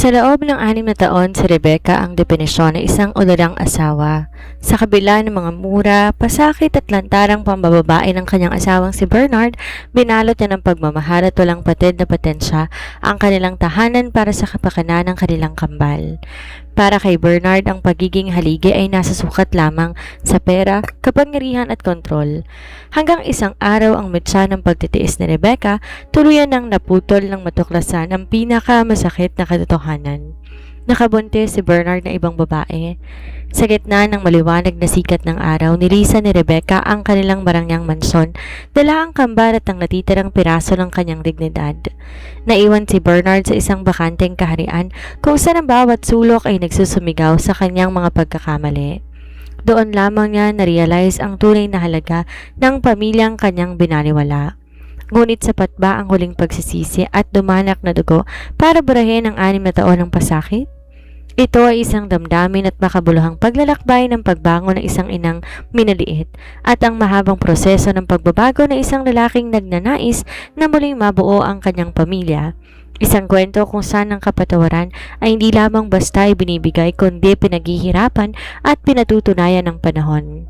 Sa loob ng 6 na taon, si Rebecca ang definisyon ng isang olerang asawa. Sa kabila ng mga mura, pasakit at lantarang pambababae ng kanyang asawang si Bernard, binalot niya ng pagmamahal at walang patid na patensya ang kanilang tahanan para sa kapakanan ng kanilang kambal. Para kay Bernard, ang pagiging haligi ay nasa sukat lamang sa pera, kapangyarihan at kontrol. Hanggang isang araw ang mitsa ng pagtitiis ni Rebecca, tuluyan nang naputol ng matuklasan ang pinakamasakit na katotohanan. Nakabuntis si Bernard na ibang babae. Sa gitna ng maliwanag na sikat ng araw, nilisan ni Rebecca ang kanilang marangyang mansyon, dala ang kambal at ang natitirang piraso ng kanyang dignidad. Naiwan si Bernard sa isang bakanteng kaharian kung saan ang bawat sulok ay nagsusumigaw sa kanyang mga pagkakamali. Doon lamang niya na-realize ang tunay na halaga ng pamilyang kanyang binaliwala. Ngunit sapat ba ang huling pagsisisi at dumanak na dugo para burahin ang 6 na taon ng pasakit? Ito ay isang damdamin at makabuluhang paglalakbay ng pagbangon ng isang inang minaliit at ang mahabang proseso ng pagbabago ng isang lalaking nagnanais na muling mabuo ang kanyang pamilya. Isang kwento kung saan ang kapatawaran ay hindi lamang basta ibinibigay kundi pinaghihirapan at pinatutunayan ng panahon.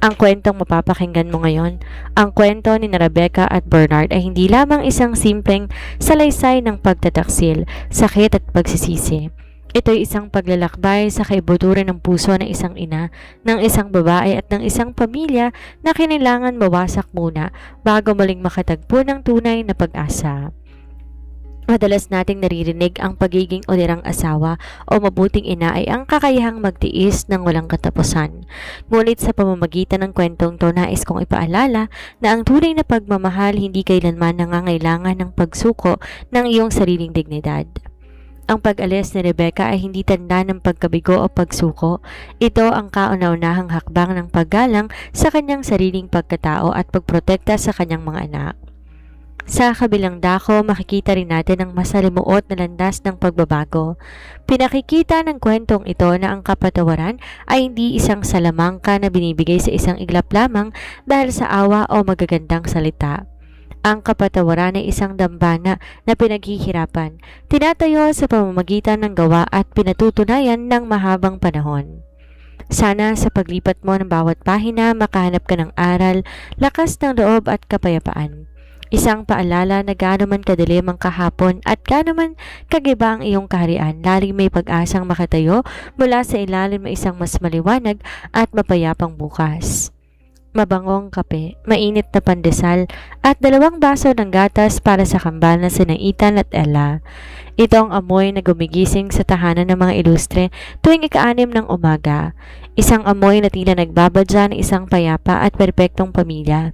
Ang kwentong mapapakinggan mo ngayon, ang kwento ni Rebecca at Bernard ay hindi lamang isang simpleng salaysay ng pagtataksil, sakit at pagsisisi. Ito ay isang paglalakbay sa kaibuturan ng puso ng isang ina, ng isang babae at ng isang pamilya na kinailangan mawasak muna bago muling makatagpo ng tunay na pag-asa. Madalas nating naririnig ang pagiging olerang asawa o mabuting ina ay ang kakayahang magtiis ng walang katapusan. Ngunit sa pamamagitan ng kwentong to, nais kong ipaalala na ang tunay na pagmamahal hindi kailanman nangangailangan ng pagsuko ng iyong sariling dignidad. Ang pag-alis ni Rebecca ay hindi tanda ng pagkabigo o pagsuko. Ito ang kauna-unahang hakbang ng paggalang sa kanyang sariling pagkatao at pagprotekta sa kanyang mga anak. Sa kabilang dako, makikita rin natin ang masalimuot na landas ng pagbabago. Pinakikita ng kwentong ito na ang kapatawaran ay hindi isang salamangka na binibigay sa isang iglap lamang dahil sa awa o magagandang salita. Ang kapatawaran ay isang dambana na pinaghihirapan, tinatayo sa pamamagitan ng gawa at pinatutunayan ng mahabang panahon. Sana sa paglipat mo ng bawat pahina, makahanap ka ng aral, lakas ng loob at kapayapaan. Isang paalala na gaano man kadilim ang kahapon at gaano man kagiba ang iyong kaharian, laring may pag-asang makatayo mula sa ilalim ng isang mas maliwanag at mapayapang bukas. Mabangong kape, mainit na pandesal at 2 baso ng gatas para sa kambal na sina Ethan at Ella. Ito ang amoy na gumigising sa tahanan ng mga ilustre tuwing ika-6 ng umaga. Isang amoy na tila nagbabadya ng isang payapa at perpektong pamilya.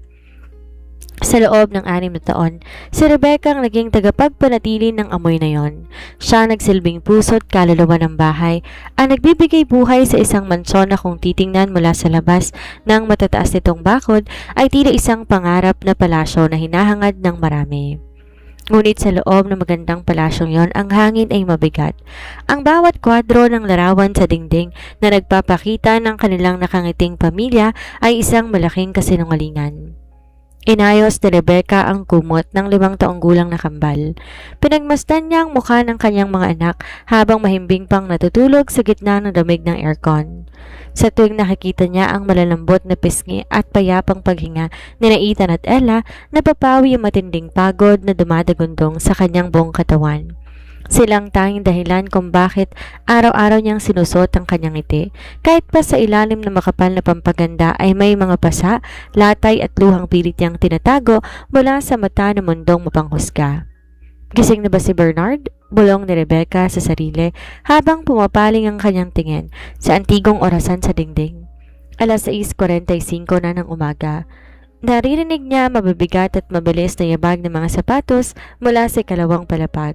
Sa loob ng 6 na taon, si Rebecca ang naging tagapagpanatili ng amoy na yon. Siya nagsilbing puso't kaluluwa ng bahay, ang nagbibigay buhay sa isang mansyon na kung titingnan mula sa labas ng matataas nitong bakod ay tila isang pangarap na palasyo na hinahangad ng marami. Ngunit sa loob ng magandang palasyong yon, ang hangin ay mabigat. Ang bawat kwadro ng larawan sa dingding na nagpapakita ng kanilang nakangiting pamilya ay isang malaking kasinungalingan. Inayos ni Rebecca ang kumot ng 5 taong gulang na kambal. Pinagmasdan niya ang mukha ng kanyang mga anak habang mahimbing pang natutulog sa gitna ng damig ng aircon. Sa tuwing nakikita niya ang malalambot na pisngi at payapang paghinga ni Ethan at Ella, napapawi ang matinding pagod na dumadagundong sa kanyang buong katawan. Silang tanging dahilan kung bakit araw-araw niyang sinusot ang kanyang ngiti. Kahit pa sa ilalim ng makapal na pampaganda ay may mga pasa, latay at luhang pilit niyang tinatago mula sa mata ng mundong mapanghusga. Gising na ba si Bernard? Bulong ni Rebecca sa sarili habang pumapaling ang kanyang tingin sa antigong orasan sa dingding. 6:45 na ng umaga. Naririnig niya mabibigat at mabilis na yabag ng mga sapatos mula sa ikalawang palapag.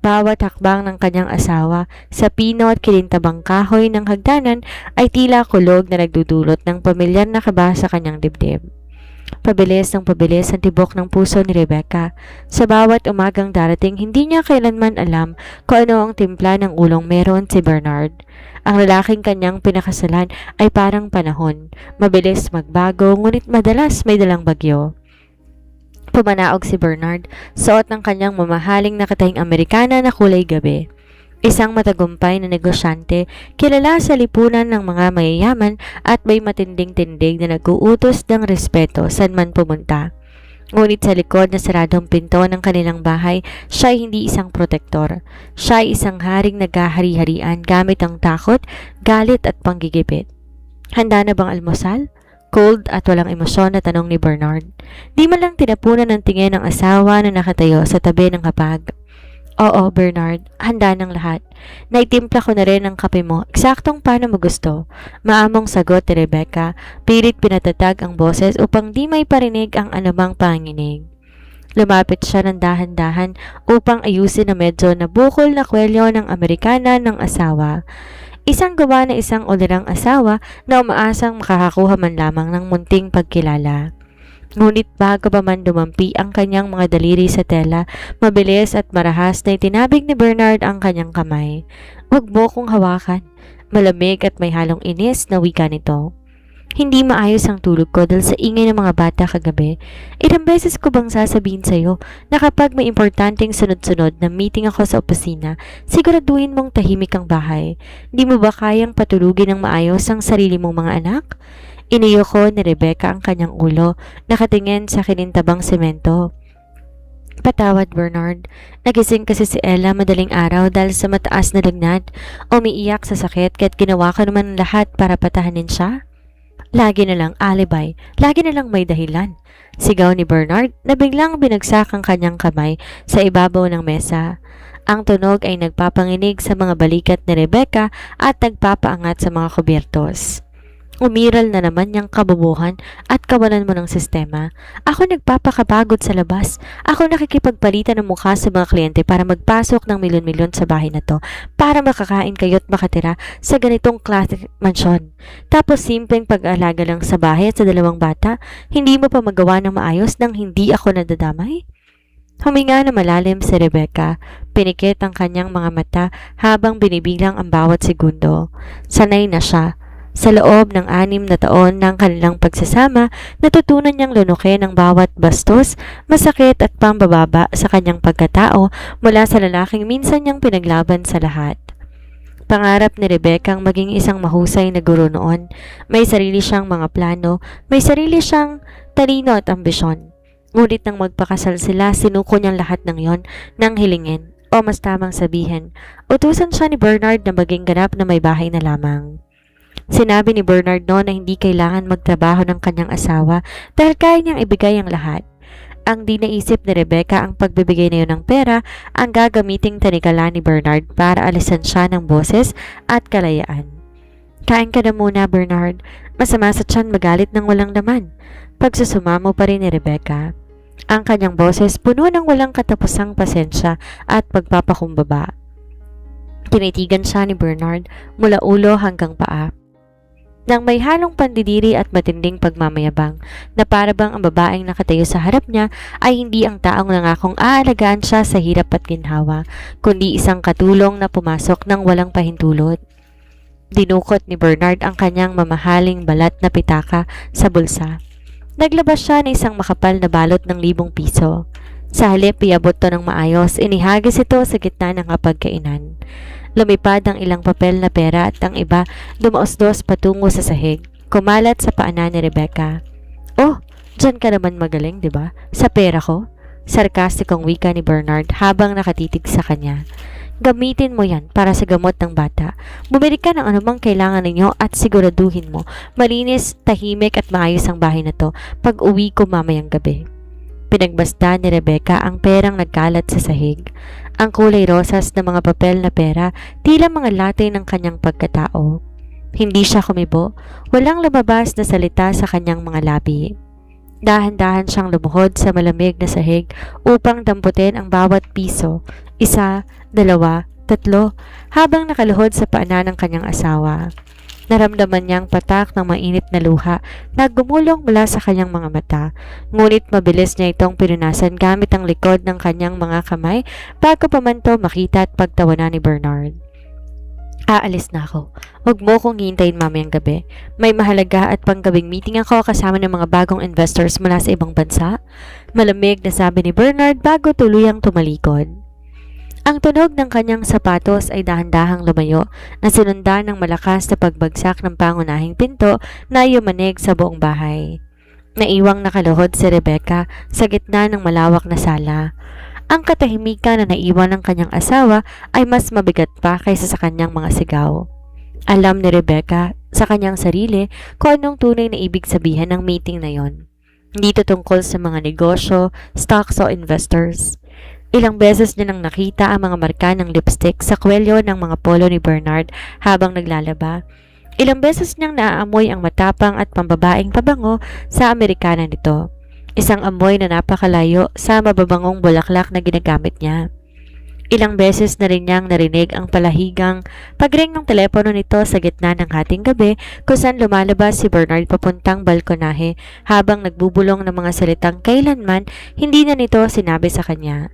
Bawat hakbang ng kanyang asawa sa pino at kilintabang kahoy ng hagdanan ay tila kulog na nagdudulot ng pamilyar na kaba sa kanyang dibdib. Pabilis ang tibok ng puso ni Rebecca. Sa bawat umagang darating, hindi niya kailanman alam kung ano ang timpla ng ulong meron si Bernard. Ang lalaking kanyang pinakasalan ay parang panahon. Mabilis magbago, ngunit madalas may dalang bagyo. Pumanaog si Bernard, suot ng kanyang mamahaling nakatahing Amerikana na kulay gabi. Isang matagumpay na negosyante, kilala sa lipunan ng mga mayayaman at may matinding tindig na nag-uutos ng respeto saan man pumunta. Ngunit sa likod na saradong pinto ng kanilang bahay, siya ay hindi isang protektor. Siya ay isang haring naghahari-harian gamit ang takot, galit at panggigipit. Handa na bang almusal? Cold at walang emosyon na tanong ni Bernard. Di man lang tinapunan ng tingin ng asawa na nakatayo sa tabi ng hapag. Oo, Bernard. Handa ng lahat. Naitimpla ko na rin ang kape mo. Eksaktong paano mo gusto. Maamong sagot ni Rebecca. Pilit pinatatag ang boses upang di may parinig ang anumang panginig. Lumapit siya ng dahan-dahan upang ayusin na medyo nabukol na kwelyo ng Amerikana ng asawa. Isang gawa na isang ulirang asawa na umaasang makakakuha man lamang ng munting pagkilala. Ngunit bago pa man dumampi ang kanyang mga daliri sa tela, mabilis at marahas na itinabig ni Bernard ang kanyang kamay. Huwag mo kong hawakan. Malamig at may halong inis na wika nito. Hindi maayos ang tulog ko dahil sa ingay ng mga bata kagabi. Ilang beses ko bang sasabihin sa'yo na kapag may importanteng sunod-sunod na meeting ako sa opisina, siguraduhin mong tahimik ang bahay. Di mo ba kayang patulugin ng maayos ang sarili mong mga anak? Iniyoko ni Rebecca ang kanyang ulo, nakatingin sa kinintabang semento. Patawad, Bernard. Nagising kasi si Ella madaling araw dahil sa mataas na lagnat. Umiiyak sa sakit kaya't ginawa ko naman lahat para patahanin siya. Lagi na lang alibay, lagi na lang may dahilan. Sigaw ni Bernard na biglang binagsak ang kanyang kamay sa ibabaw ng mesa. Ang tunog ay nagpapanginig sa mga balikat ni Rebecca at nagpapaangat sa mga kubyertos. Umiral na naman niyang kabubuhan at kawalan mo ng sistema. Ako nagpapakabagod sa labas. Ako nakikipagpalitan ng mukha sa mga kliyente para magpasok ng milyon-milyon sa bahay na to para makakain kayo at makatira sa ganitong classic mansion. Tapos simpleng pag-aalaga lang sa bahay at sa dalawang bata, hindi mo pa magawa ng maayos nang hindi ako nadadamay? Huminga na malalim si Rebecca. Pinikit ang kanyang mga mata habang binibilang ang bawat segundo. Sanay na siya. Sa loob ng 6 na taon ng kanilang pagsasama, natutunan niyang lunukin ang bawat bastos, masakit at pambababa sa kanyang pagkatao mula sa lalaking minsan niyang pinaglaban sa lahat. Pangarap ni Rebecca ang maging isang mahusay na guro noon. May sarili siyang mga plano, may sarili siyang talino at ambisyon. Ngunit nang magpakasal sila, sinuko niyang lahat ng yon nang hilingin, o mas tamang sabihin, utusan siya ni Bernard na maging ganap na may bahay na lamang. Sinabi ni Bernard noon na hindi kailangan magtrabaho ng kanyang asawa dahil kaya niyang ibigay ang lahat. Ang di naisip ni Rebecca ang pagbibigay na yun ng pera ang gagamiting tanikala ni Bernard para alisan siya ng boses at kalayaan. Kain ka na muna, Bernard. Masama sa tiyan magalit ng walang laman. Pagsusumamo pa rin ni Rebecca. Ang kanyang boses puno ng walang katapusang pasensya at pagpapakumbaba. Tinitigan siya ni Bernard mula ulo hanggang paa. Nang may halong pandidiri at matinding pagmamayabang na parabang ang babaeng nakatayo sa harap niya ay hindi ang taong nangakong aalagaan siya sa hirap at ginhawa, kundi isang katulong na pumasok ng walang pahintulot. Dinukot ni Bernard ang kanyang mamahaling balat na pitaka sa bulsa. Naglabas siya ng isang makapal na balot ng 1,000 piso. Sa halip iabot to ng maayos, inihagis ito sa gitna ng kapagkainan. Lumipad ang ilang papel na pera at ang iba dumaos-dos patungo sa sahig. Kumalat sa paanan ni Rebecca. Oh, dyan ka naman magaling, di ba? Sa pera ko? Sarkastikong wika ni Bernard habang nakatitig sa kanya. Gamitin mo yan para sa gamot ng bata. Bumili ka ng anumang kailangan ninyo at siguraduhin mo malinis, tahimik at maayos ang bahay na to pag uwi ko mamayang gabi. Pinagbasta ni Rebecca ang perang nagkalat sa sahig. Ang kulay rosas na mga papel na pera, tila mga latay ng kanyang pagkatao. Hindi siya kumibo, walang lumabas na salita sa kanyang mga labi. Dahan-dahan siyang lumuhod sa malamig na sahig upang damputin ang bawat piso, 1, 2, 3, habang nakaluhod sa paanan ng kanyang asawa. Naramdaman niyang patak ng mainit na luha na gumulong mula sa kanyang mga mata. Ngunit mabilis niya itong pinunasan gamit ang likod ng kanyang mga kamay bago pa man to makita at pagtawanan ni Bernard. Aalis na ako. Huwag mo kong hintayin mamayang gabi. May mahalaga at panggabing meeting ako kasama ng mga bagong investors mula sa ibang bansa. Malamig na sabi ni Bernard bago tuluyang tumalikod. Ang tunog ng kanyang sapatos ay dahan-dahang lumayo na sinundan ng malakas na pagbagsak ng pangunahing pinto na yumanig sa buong bahay. Naiwang nakaluhod si Rebecca sa gitna ng malawak na sala. Ang katahimikan na naiwan ng kanyang asawa ay mas mabigat pa kaysa sa kanyang mga sigaw. Alam ni Rebecca sa kanyang sarili kung anong tunay na ibig sabihin ng meeting na yon. Hindi ito tungkol sa mga negosyo, stocks o investors. Ilang beses niya nang nakita ang mga marka ng lipstick sa kwelyo ng mga polo ni Bernard habang naglalaba. Ilang beses niyang naaamoy ang matapang at pambabaeng pabango sa Amerikana nito. Isang amoy na napakalayo sa mababangong bulaklak na ginagamit niya. Ilang beses na rin niyang narinig ang palahigang pagring ng telepono nito sa gitna ng hating gabi kung saan lumalabas si Bernard papuntang balkonahe habang nagbubulong ng mga salitang kailanman hindi na nito sinabi sa kanya.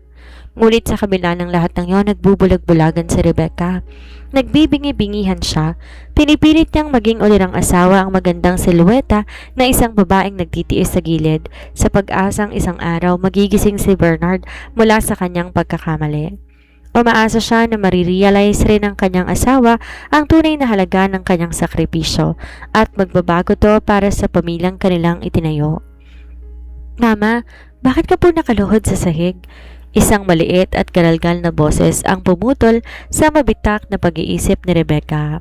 Ngunit sa kabila ng lahat ng yon, nagbubulag-bulagan si Rebecca. Nagbibingi-bingihan siya. Pinipilit niyang maging ulirang asawa ang magandang silueta na isang babaeng nagtitiis sa gilid sa pag-asang isang araw magigising si Bernard mula sa kanyang pagkakamali. Umaasa siya na marirealize rin ng kanyang asawa ang tunay na halaga ng kanyang sakripisyo at magbabago to para sa pamilyang kanilang itinayo. Mama, bakit ka po nakaluhod sa sahig? Isang maliit at garalgal na boses ang pumutol sa mabitak na pag-iisip ni Rebecca.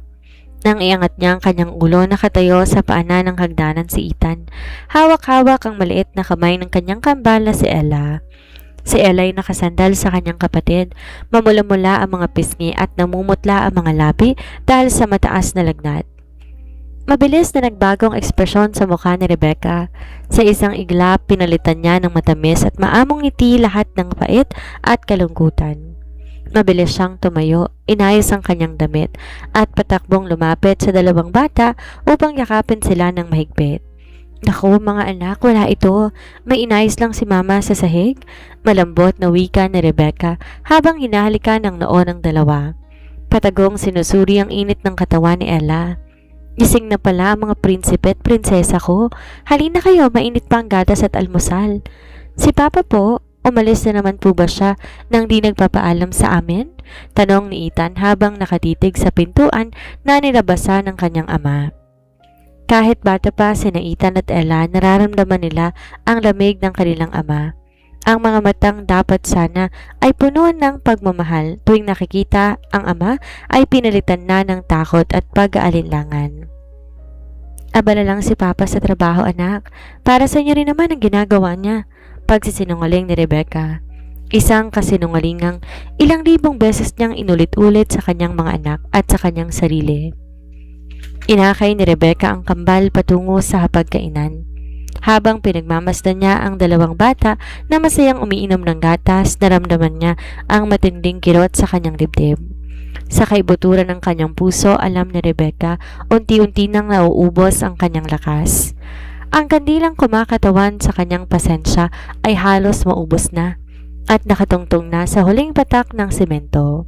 Nang iangat niya ang kanyang ulo, nakatayo sa paanan ng hagdanan si Ethan. Hawak-hawak ang maliit na kamay ng kanyang kambal na si Ella. Si Ella ay nakasandal sa kanyang kapatid. Mamula-mula ang mga pisngi at namumutla ang mga labi dahil sa mataas na lagnat. Mabilis na nagbagong ekspresyon sa mukha ni Rebecca. Sa isang iglap, pinalitan niya ng matamis at maamong ngiti lahat ng pait at kalungkutan. Mabilis siyang tumayo, inayos ang kanyang damit at patakbong lumapit sa dalawang bata upang yakapin sila ng mahigpit. Naku mga anak, wala ito. May inayos lang si mama sa sahig. Malambot na wika ni Rebecca habang hinahalikan ng noo ng dalawa. Patagong sinusuri ang init ng katawan ni Ella. Gising na pala ang mga prinsipe at prinsesa ko. Halina kayo, mainit pa ang gatas at almusal. Si Papa po, umalis na naman po ba siya nang di nagpapaalam sa amin? Tanong ni Ethan habang nakatitig sa pintuan na nilabasan ng kanyang ama. Kahit bata pa sina Ethan at Ella, nararamdaman nila ang lamig ng kanilang ama. Ang mga matang dapat sana ay puno ng pagmamahal tuwing nakikita ang ama ay pinalitan na ng takot at pag-aalinlangan. Abala lang si Papa sa trabaho anak. Para sa inyo rin naman ang ginagawa niya. Pagsisinungaling ni Rebecca. Isang kasinungalingang ilang libong beses niyang inulit-ulit sa kanyang mga anak at sa kanyang sarili. Inakay ni Rebecca ang kambal patungo sa hapagkainan. Habang pinagmamasdan niya ang dalawang bata na masayang umiinom ng gatas, naramdaman niya ang matinding kirot sa kanyang dibdib. Sa kaibuturan ng kanyang puso, alam ni Rebecca, unti-unti nang nauubos ang kanyang lakas. Ang kandilang kumakatawan sa kanyang pasensya ay halos maubos na at nakatungtong na sa huling patak ng semento.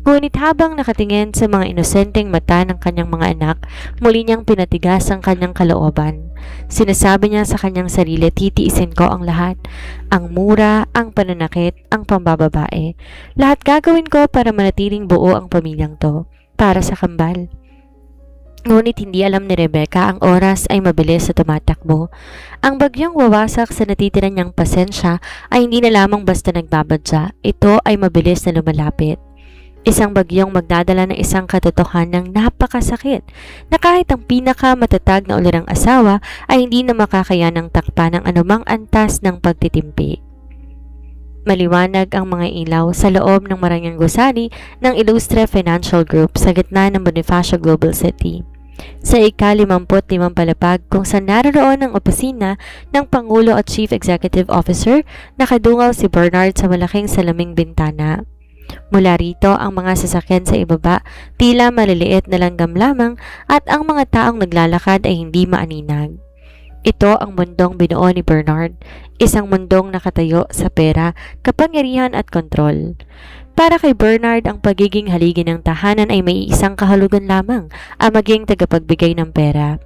Ngunit habang nakatingin sa mga inosenteng mata ng kanyang mga anak, muli niyang pinatigas ang kanyang kalooban. Sinasabi niya sa kanyang sarili, titiisin ko ang lahat. Ang mura, ang pananakit, ang pambababae. Lahat gagawin ko para manatiling buo ang pamilyang to, para sa kambal. Ngunit hindi alam ni Rebecca ang oras ay mabilis sa tumatakbo. Ang bagyong wawasak sa natitira niyang pasensya ay hindi na lamang basta nagbabadya, ito ay mabilis na lumalapit. Isang bagyong magdadala ng isang katotohanang napakasakit na kahit ang pinakamatatag na ulirang asawa ay hindi na makakayanang takpan ng anumang antas ng pagtitimpi. Maliwanag ang mga ilaw sa loob ng marangyang gusali ng Ilustre Financial Group sa gitna ng Bonifacio Global City. Sa ika-55 palapag kung saan naroon ang opisina ng Pangulo at Chief Executive Officer, nakadungaw si Bernard sa malaking salaming bintana. Mula rito ang mga sasakyan sa ibaba, tila maliliit na langgam lamang at ang mga taong naglalakad ay hindi maaninag. Ito ang mundong binuo ni Bernard, isang mundong nakatayo sa pera, kapangyarihan at kontrol. Para kay Bernard, ang pagiging haligi ng tahanan ay may isang kahulugan lamang, ang maging tagapagbigay ng pera.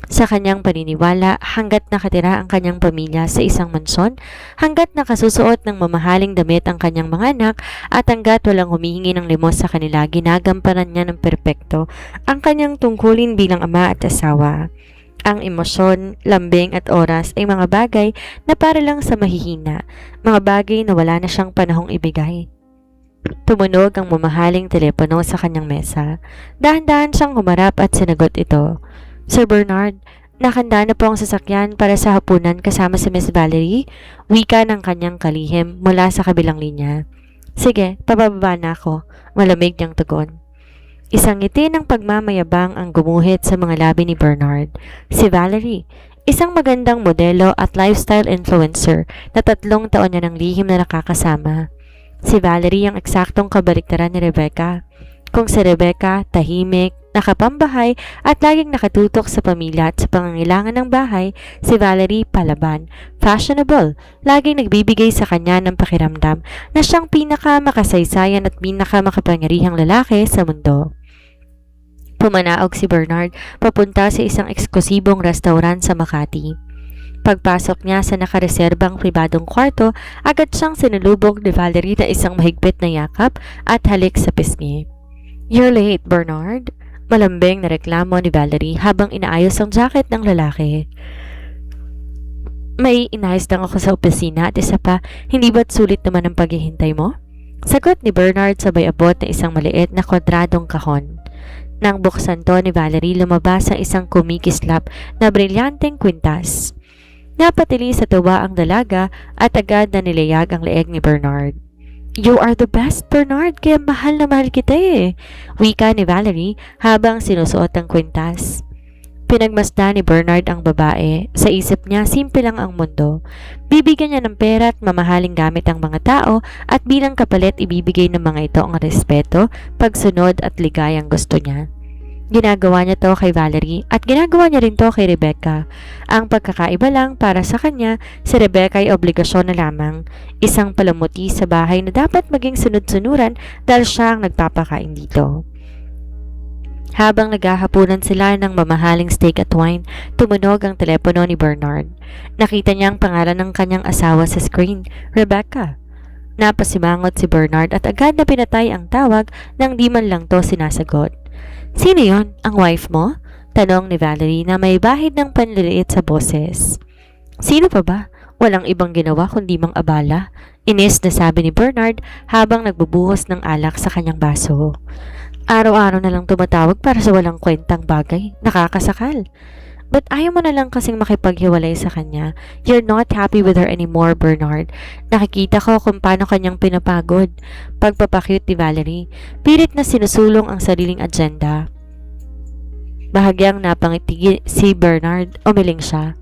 Sa kanyang paniniwala, hanggat nakatira ang kanyang pamilya sa isang mansyon, hanggat nakasusuot ng mamahaling damit ang kanyang mga anak, at hanggat walang humihingi ng limos sa kanila, ginagampanan niya ng perpekto ang kanyang tungkulin bilang ama at asawa. Ang emosyon, lambing at oras ay mga bagay na para lang sa mahihina, mga bagay na wala na siyang panahong ibigay. Tumunog ang mamahaling telepono sa kanyang mesa. Dahan-dahan siyang humarap at sinagot ito. Sir Bernard, nakahanda na po ang sasakyan para sa hapunan kasama si Miss Valerie, wika ng kanyang kalihim mula sa kabilang linya. Sige, pababa na ako, malamig niyang tugon. Isang ngiti ng pagmamayabang ang gumuhit sa mga labi ni Bernard. Si Valerie, isang magandang modelo at lifestyle influencer na 3 taon niya ng lihim na nakakasama. Si Valerie ang eksaktong kabaliktaran ni Rebecca. Kung si Rebecca, tahimik, nakapambahay at laging nakatutok sa pamilya at sa pangangailangan ng bahay, si Valerie palaban, fashionable, laging nagbibigay sa kanya ng pakiramdam na siyang pinakamakasaysayan at pinakamakapangyarihang lalaki sa mundo. Pumanaog si Bernard papunta sa isang eksklusibong restaurant sa Makati. Pagpasok niya sa nakareserbang pribadong kwarto, agad siyang sinulubog ni Valerie na isang mahigpit na yakap at halik sa pisngi. You're late, Bernard. Malambing na reklamo ni Valerie habang inaayos ang jacket ng lalaki. May inayos lang ako sa opisina at isa pa, hindi ba't sulit naman ang paghihintay mo? Sagot ni Bernard sabay abot na isang maliit na kwadradong kahon. Nang buksan to ni Valerie, lumabas ang isang kumikislap na brilyanteng kwintas. Napatili sa tuwa ang dalaga at agad na nilayag ang leeg ni Bernard. You are the best, Bernard, kaya mahal na mahal kita eh, wika ni Valerie habang sinusuot ang kwintas. Pinagmasdan ni Bernard ang babae. Sa isip niya, simple lang ang mundo. Bibigyan niya ng pera at mamahaling gamit ang mga tao at bilang kapalit ibibigay ng mga ito ang respeto, pagsunod at ligayang gusto niya. Ginagawa niya to kay Valerie at ginagawa niya rin to kay Rebecca. Ang pagkakaiba lang para sa kanya, si Rebecca ay obligasyon na lamang. Isang palamuti sa bahay na dapat maging sunod-sunuran dahil siya ang nagpapakain dito. Habang naghahapunan sila ng mamahaling steak at wine, tumunog ang telepono ni Bernard. Nakita niya ang pangalan ng kanyang asawa sa screen, Rebecca. Napasimangot si Bernard at agad na pinatay ang tawag nang di man lang to sinasagot. Sino yon? Ang wife mo? Tanong ni Valerie na may bahid ng panliliit sa boses. Sino pa ba? Walang ibang ginawa kundi mang abala. Inis na sabi ni Bernard habang nagbubuhos ng alak sa kanyang baso. Araw-araw na lang tumatawag para sa walang kwentang bagay. Nakakasakal. But ayaw mo na lang kasing makipaghiwalay sa kanya. You're not happy with her anymore, Bernard. Nakikita ko kung paano kanyang pinapagod. Pagpapakyut ni Valerie, pilit na sinusulong ang sariling agenda. Bahagyang napangiti si Bernard, umiling siya.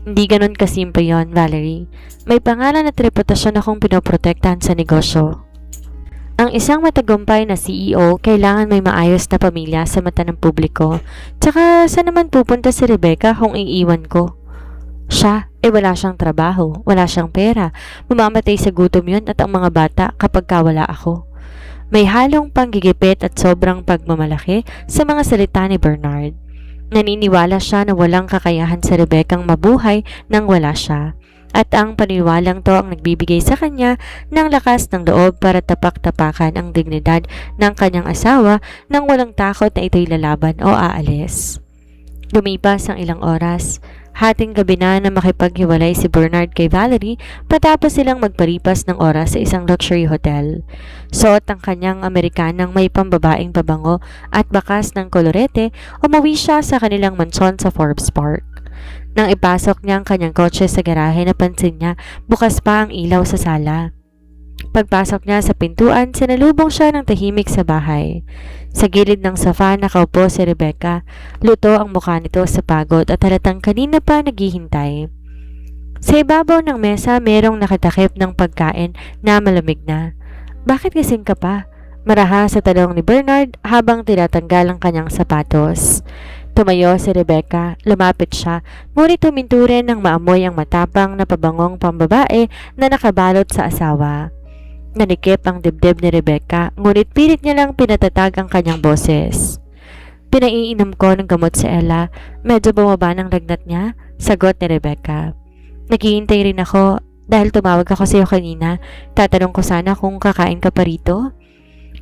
Hindi ganun kasimple yon, Valerie. May pangalan at reputasyon akong pinoprotektahan sa negosyo. Ang isang matagumpay na CEO kailangan may maayos na pamilya sa mata ng publiko. Tsaka saan naman pupunta si Rebecca kung iiwan ko? Siya, wala siyang trabaho, wala siyang pera. Mamamatay sa gutom yun at ang mga bata kapag wala ako. May halong panggigipit at sobrang pagmamalaki sa mga salita ni Bernard. Naniniwala siya na walang kakayahan sa Rebeccaang mabuhay nang wala siya. At ang paniniwalang to ang nagbibigay sa kanya ng lakas ng loob para tapak-tapakan ang dignidad ng kanyang asawa nang walang takot na ito'y lalaban o aalis. Lumipas ang ilang oras. Hating gabi na makipaghiwalay si Bernard kay Valerie patapos silang magparipas ng oras sa isang luxury hotel. Suot ang kanyang Amerikanang may pambabaeng pabango at bakas ng kolorete, umuwi siya sa kanilang mansyon sa Forbes Park. Nang ipasok niya ang kanyang kotse sa garahe, napansin niya bukas pa ang ilaw sa sala. Pagpasok niya sa pintuan, sinalubong siya ng tahimik sa bahay. Sa gilid ng sofa nakaupo si Rebecca. Luto ang mukha nito sa pagod at halatang kanina pa naghihintay. Sa ibabaw ng mesa merong nakatakip ng pagkain na malamig na. Bakit gising ka pa? Maraha sa tanong ni Bernard habang tinatanggal ang kanyang sapatos. Tumayo si Rebecca, lumapit siya, ngunit huminto rin ng maamoy ang matapang na pabangong pambabae na nakabalot sa asawa. Nanikip ang dibdib ni Rebecca, ngunit pilit niya lang pinatatag ang kanyang boses. Pinaiinom ko ng gamot si Ella. Medyo bumaba ng lagnat niya, sagot ni Rebecca. Naghihintay rin ako dahil tumawag ako sa iyo kanina. Tatanong ko sana kung kakain ka pa rito.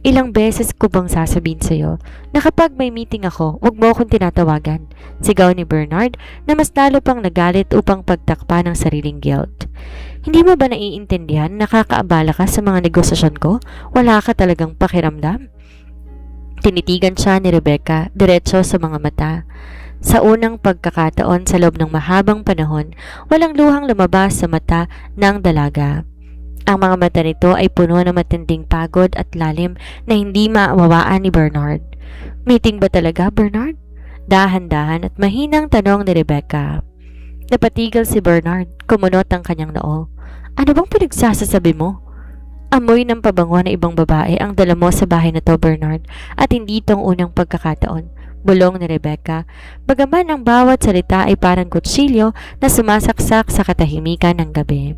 Ilang beses ko bang sasabihin sa iyo na kapag may meeting ako, wag mo akong tinatawagan? Sigaw ni Bernard na mas lalo pang nagalit upang pagtakpa ng sariling guilt. Hindi mo ba naiintindihan na nakakaabala ka sa mga negosasyon ko? Wala ka talagang pakiramdam? Tinitigan siya ni Rebecca diretso sa mga mata. Sa unang pagkakataon sa loob ng mahabang panahon, walang luhang lumabas sa mata ng dalaga. Ang mga mata nito ay puno ng matinding pagod at lalim na hindi maawawaan ni Bernard. Meeting ba talaga, Bernard? Dahan-dahan at mahinang tanong ni Rebecca. Napatigil si Bernard, kumunot ang kanyang noo. Ano bang pinagsasasabi mo? Amoy ng pabango na ibang babae ang dala mo sa bahay na to, Bernard, at hindi itong unang pagkakataon. Bulong ni Rebecca, bagaman ang bawat salita ay parang kutsilyo na sumasaksak sa katahimikan ng gabi.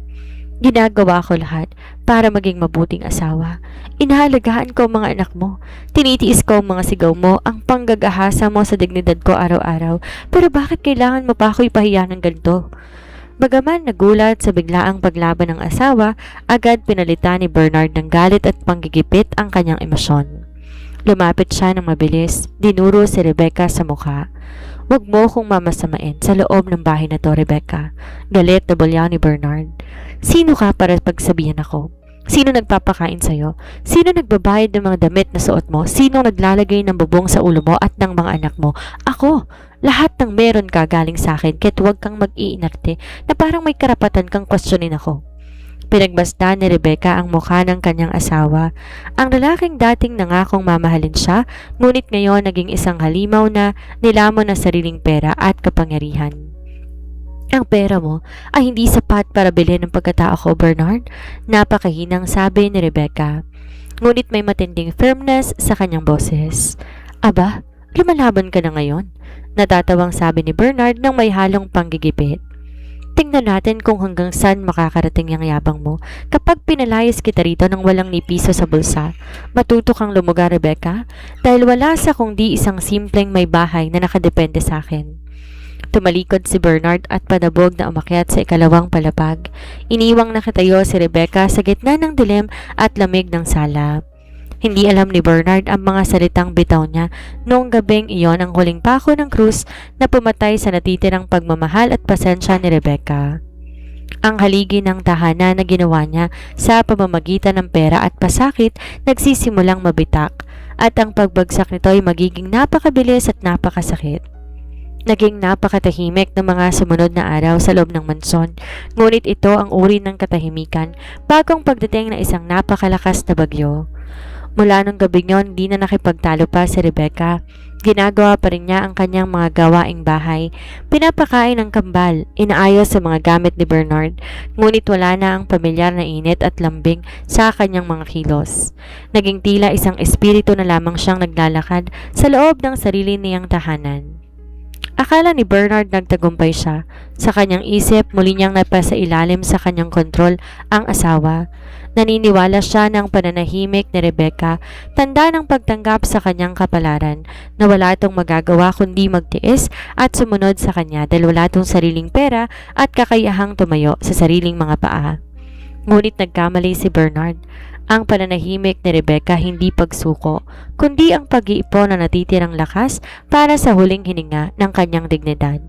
Ginagawa ko lahat para maging mabuting asawa. Inahalagaan ko ang mga anak mo. Tinitiis ko ang mga sigaw mo, ang panggagahasa mo sa dignidad ko araw-araw. Pero bakit kailangan mo pa ako ipahiya ng ganito? Bagaman nagulat sa biglaang paglaban ng asawa, agad pinalitan ni Bernard ng galit at panggigipit ang kanyang emosyon. Lumapit siya ng mabilis, dinuro si Rebecca sa mukha. Huwag mo kong mamasamain sa loob ng bahay na to, Rebecca. Galit na bulyaw ni Bernard. Sino ka para pagsabihan ako? Sino nagpapakain sa'yo? Sino nagbabayad ng mga damit na suot mo? Sino naglalagay ng bubong sa ulo mo at ng mga anak mo? Ako! Lahat ng meron ka galing sa akin, kahit huwag kang mag-iinarte na parang may karapatan kang kwestiyonin ako. Pinagbasta ni Rebecca ang mukha ng kanyang asawa. Ang lalaking dating nangakong mamahalin siya, ngunit ngayon naging isang halimaw na nilamon na sariling pera at kapangyarihan. Ang pera mo ay hindi sapat para bilhin ng pagkatao ko, Bernard, napakahinang sabi ni Rebecca. Ngunit may matinding firmness sa kanyang boses. Aba, lumalaban ka na ngayon, natatawang sabi ni Bernard nang may halong panggigipit. Tingnan natin kung hanggang saan makakarating ang yabang mo. Kapag pinalayas kita rito ng walang ni piso sa bulsa, matuto kang lumugar, Rebecca, dahil wala sa kundi isang simpleng may bahay na nakadepende sa akin. Tumalikod si Bernard at panabog na umakyat sa ikalawang palapag. Iniwang nakatayo si Rebecca sa gitna ng dilim at lamig ng sala. Hindi alam ni Bernard ang mga salitang bitaw niya noong gabing iyon ang huling pako ng krus na pumatay sa natitirang pagmamahal at pasensya ni Rebecca. Ang haligi ng tahanan na ginawa niya sa pamamagitan ng pera at pasakit nagsisimulang mabitak at ang pagbagsak nito ay magiging napakabilis at napakasakit. Naging napakatahimik ng mga sumunod na araw sa loob ng mansyon, ngunit ito ang uri ng katahimikan bagong pagdating ng isang napakalakas na bagyo. Mula nung gabing yon, di na nakipagtalo pa si Rebecca. Ginagawa pa rin niya ang kanyang mga gawaing bahay. Pinapakain ng kambal, inaayos sa mga gamit ni Bernard, ngunit wala na ang pamilyar na init at lambing sa kanyang mga kilos. Naging tila isang espiritu na lamang siyang naglalakad sa loob ng sarili niyang tahanan. Akala ni Bernard nagtagumpay siya. Sa kanyang isip, muli niyang napasa ilalim sa kanyang kontrol ang asawa. Naniniwala siya ng pananahimik ni Rebecca, tanda ng pagtanggap sa kanyang kapalaran, na wala itong magagawa kundi magtiis at sumunod sa kanya dahil wala itong sariling pera at kakayahang tumayo sa sariling mga paa. Ngunit nagkamali si Bernard. Ang pananahimik ni Rebecca hindi pagsuko, kundi ang pag-iipon na natitirang lakas para sa huling hininga ng kanyang dignidad.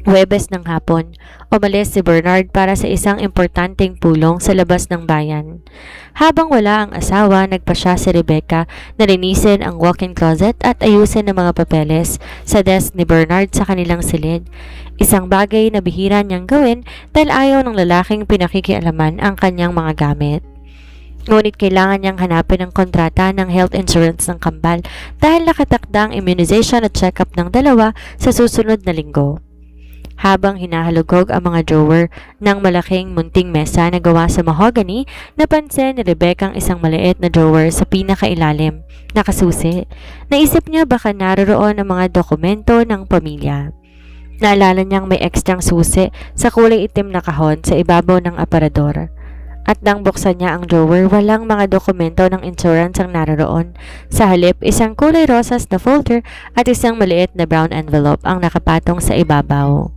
Huwebes ng hapon, umalis si Bernard para sa isang importanteng pulong sa labas ng bayan. Habang wala ang asawa, nagpasya si Rebecca na linisin ang walk-in closet at ayusin ang mga papeles sa desk ni Bernard sa kanilang silid. Isang bagay na bihira niyang gawin dahil ayaw ng lalaking pinakikialaman ang kanyang mga gamit. Ngunit kailangan niyang hanapin ang kontrata ng health insurance ng kambal dahil nakatakda ang immunization at check-up ng dalawa sa susunod na linggo. Habang hinahalugog ang mga drawer ng malaking munting mesa na gawa sa mahogany, napansin ni Rebecca ang isang maliit na drawer sa pinakailalim, nakasusi. Naisip niya baka naroroon ang mga dokumento ng pamilya. Naalala niyang may ekstrang susi sa kulay itim na kahon sa ibabaw ng aparador. At nang buksan niya ang drawer, walang mga dokumento ng insurance ang naroroon. Sa halip, isang kulay rosas na folder at isang maliit na brown envelope ang nakapatong sa ibabaw.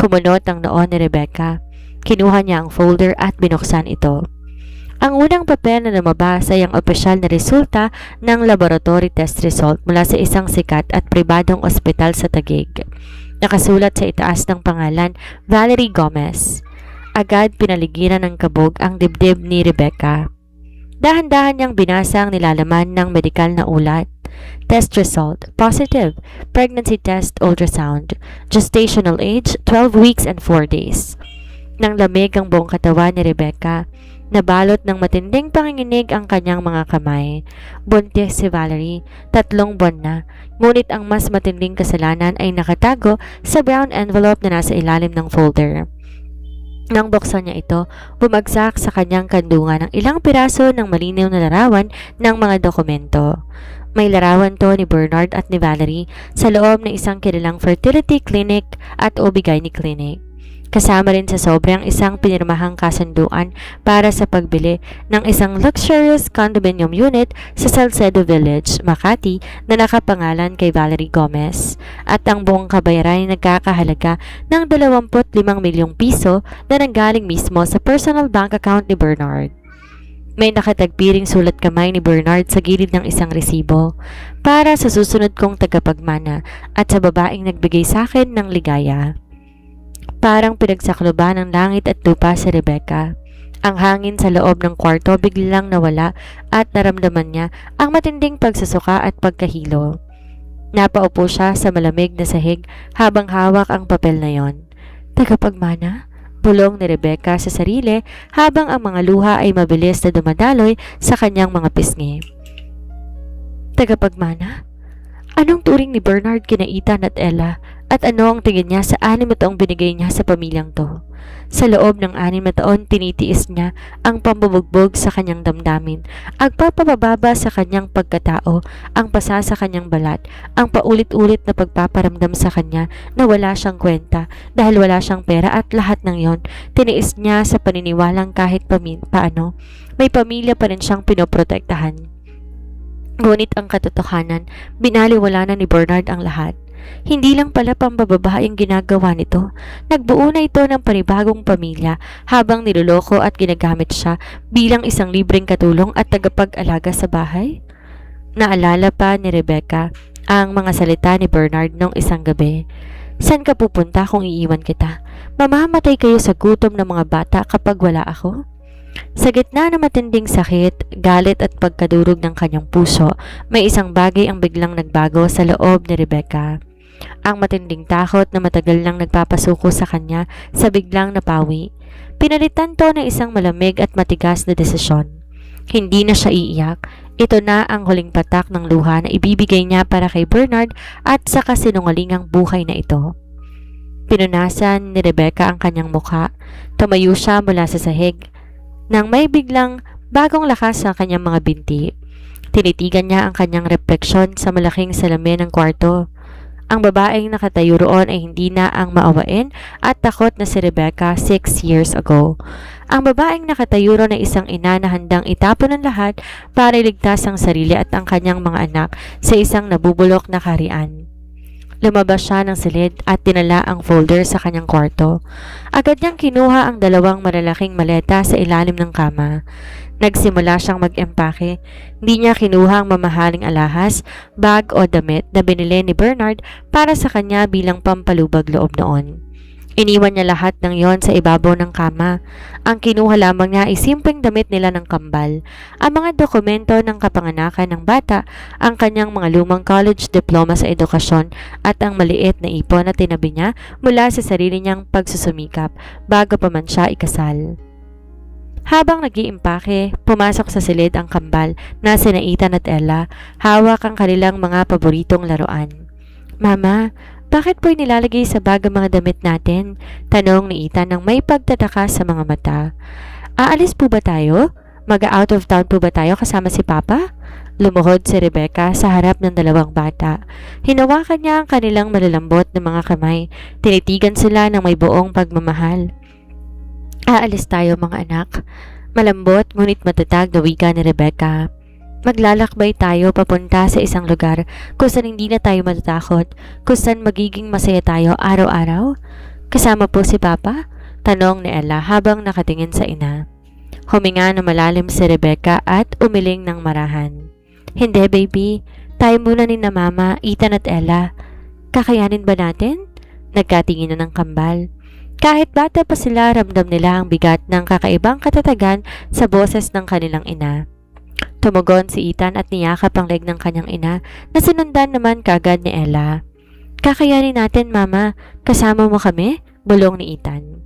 Kumunot ang noo ni Rebecca. Kinuha niya ang folder at binuksan ito. Ang unang papel na lumabas ay ang opisyal na resulta ng laboratory test result mula sa isang sikat at pribadong ospital sa Taguig. Nakasulat sa itaas ng pangalan, Valerie Gomez. Agad pinaligiran ng kabog ang dibdib ni Rebecca. Dahan-dahan niyang binasa ang nilalaman ng medikal na ulat. Test result, positive. Pregnancy test ultrasound. Gestational age, 12 weeks and 4 days. Nang lamig ang buong katawan ni Rebecca, nabalot ng matinding panginginig ang kanyang mga kamay. Buntis si Valerie, 3 buwan na, ngunit ang mas matinding kasalanan ay nakatago sa brown envelope na nasa ilalim ng folder. Nang buksan niya ito, bumagsak sa kanyang kandungan ng ilang piraso ng malinaw na larawan ng mga dokumento. May larawan to ni Bernard at ni Valerie sa loob ng isang kilalang fertility clinic at OB-GYN clinic. Kasama rin sa sobrang isang pinirmahang kasunduan para sa pagbili ng isang luxurious condominium unit sa Salcedo Village, Makati na nakapangalan kay Valerie Gomez at ang buong kabayaran ay nagkakahalaga ng 25 milyong piso na nanggaling mismo sa personal bank account ni Bernard. May nakatagpiring sulat kamay ni Bernard sa gilid ng isang resibo para sa susunod kong tagapagmana at sa babaeng nagbigay sa akin ng ligaya. Parang pinagsakloban ng langit at lupa si Rebecca. Ang hangin sa loob ng kwarto biglang nawala at naramdaman niya ang matinding pagsusuka at pagkahilo. Napaupo siya sa malamig na sahig habang hawak ang papel na yon. Tagapagmana? Bulong ni Rebecca sa sarili habang ang mga luha ay mabilis na dumadaloy sa kanyang mga pisngi. Tagapagmana? Anong turing ni Bernard kina Ethan at Ella? At ano ang tingin niya sa 6 na taong binigay niya sa pamilyang to? Sa loob ng 6 na taon, tinitiis niya ang pambubugbog sa kanyang damdamin, ang pagpapababa sa kanyang pagkatao, ang pasa sa kanyang balat, ang paulit-ulit na pagpaparamdam sa kanya na wala siyang kwenta dahil wala siyang pera at lahat ng yon, tiniis niya sa paniniwalang kahit paano, may pamilya pa rin siyang pinoprotektahan. Ngunit ang katotohanan, binaliwala na ni Bernard ang lahat. Hindi lang pala pambababae ang ginagawa nito. Nagbuo na ito ng panibagong pamilya habang niloloko at ginagamit siya bilang isang libreng katulong at tagapag-alaga sa bahay. Naalala pa ni Rebecca ang mga salita ni Bernard noong isang gabi. Saan ka pupunta kung iiwan kita? Mamamatay kayo sa gutom ng mga bata kapag wala ako? Sa gitna ng matinding sakit, galit at pagkadurog ng kanyang puso, may isang bagay ang biglang nagbago sa loob ni Rebecca. Ang matinding takot na matagal nang nagpapasuko sa kanya sa biglang napawi. Pinalitan to ng isang malamig at matigas na desisyon. Hindi na siya iiyak. Ito na ang huling patak ng luha na ibibigay niya para kay Bernard at sa kasinungalingang buhay na ito. Pinunasan ni Rebecca ang kanyang mukha. Tumayo siya mula sa sahig nang may biglang bagong lakas sa kanyang mga binti. Tinitigan niya ang kanyang refleksyon sa malaking salamin ng kwarto. Ang babaeng nakatayo roon ay hindi na ang maawain at takot na si Rebecca 6 years ago. Ang babaeng nakatayo roon ay isang ina na handang itapon ang lahat para iligtas ang sarili at ang kanyang mga anak sa isang nabubulok na kaharian. Lumabas siya ng silid at tinala ang folder sa kanyang kwarto. Agad niyang kinuha ang 2 malalaking maleta sa ilalim ng kama. Nagsimula siyang mag-empake. Hindi niya kinuha ang mamahaling alahas, bag o damit na binili ni Bernard para sa kanya bilang pampalubag loob noon. Iniwan niya lahat ng yon sa ibabaw ng kama. Ang kinuha lamang niya ay simpleng damit nila ng kambal, ang mga dokumento ng kapanganakan ng bata, ang kanyang mga lumang college diploma sa edukasyon at ang maliit na ipon na tinabi niya mula sa sarili niyang pagsusumikap bago pa man siya ikasal. Habang nag-iimpake, pumasok sa silid ang kambal na sina Ethan at Ella, hawak ang kanilang mga paboritong laruan. Mama, bakit po nilalagay sa bag ang mga damit natin? Tanong ni Ethan nang may pagtataka sa mga mata. Aalis po ba tayo? Mag-out of town po ba tayo kasama si Papa? Lumuhod si Rebecca sa harap ng 2 bata. Hinawakan niya ang kanilang malalambot na mga kamay. Tinitigan sila ng may buong pagmamahal. Aalis tayo mga anak. Malambot ngunit matatag na wika ni Rebecca. Maglalakbay tayo papunta sa isang lugar kung saan hindi na tayo matatakot, kung saan magiging masaya tayo araw-araw. Kasama po si Papa? Tanong ni Ella habang nakatingin sa ina. Huminga na malalim si Rebecca at umiling ng marahan. Hindi baby, tayo muna ni na Mama, Ethan at Ella. Kakayanin ba natin? Nagkatingin na ng kambal. Kahit bata pa sila, ramdam nila ang bigat ng kakaibang katatagan sa boses ng kanilang ina. Tumugon si Ethan at niyakap ang leg ng kanyang ina na sinundan naman kagad ni Ella. Kakayanin natin Mama, kasama mo kami? Bulong ni Ethan.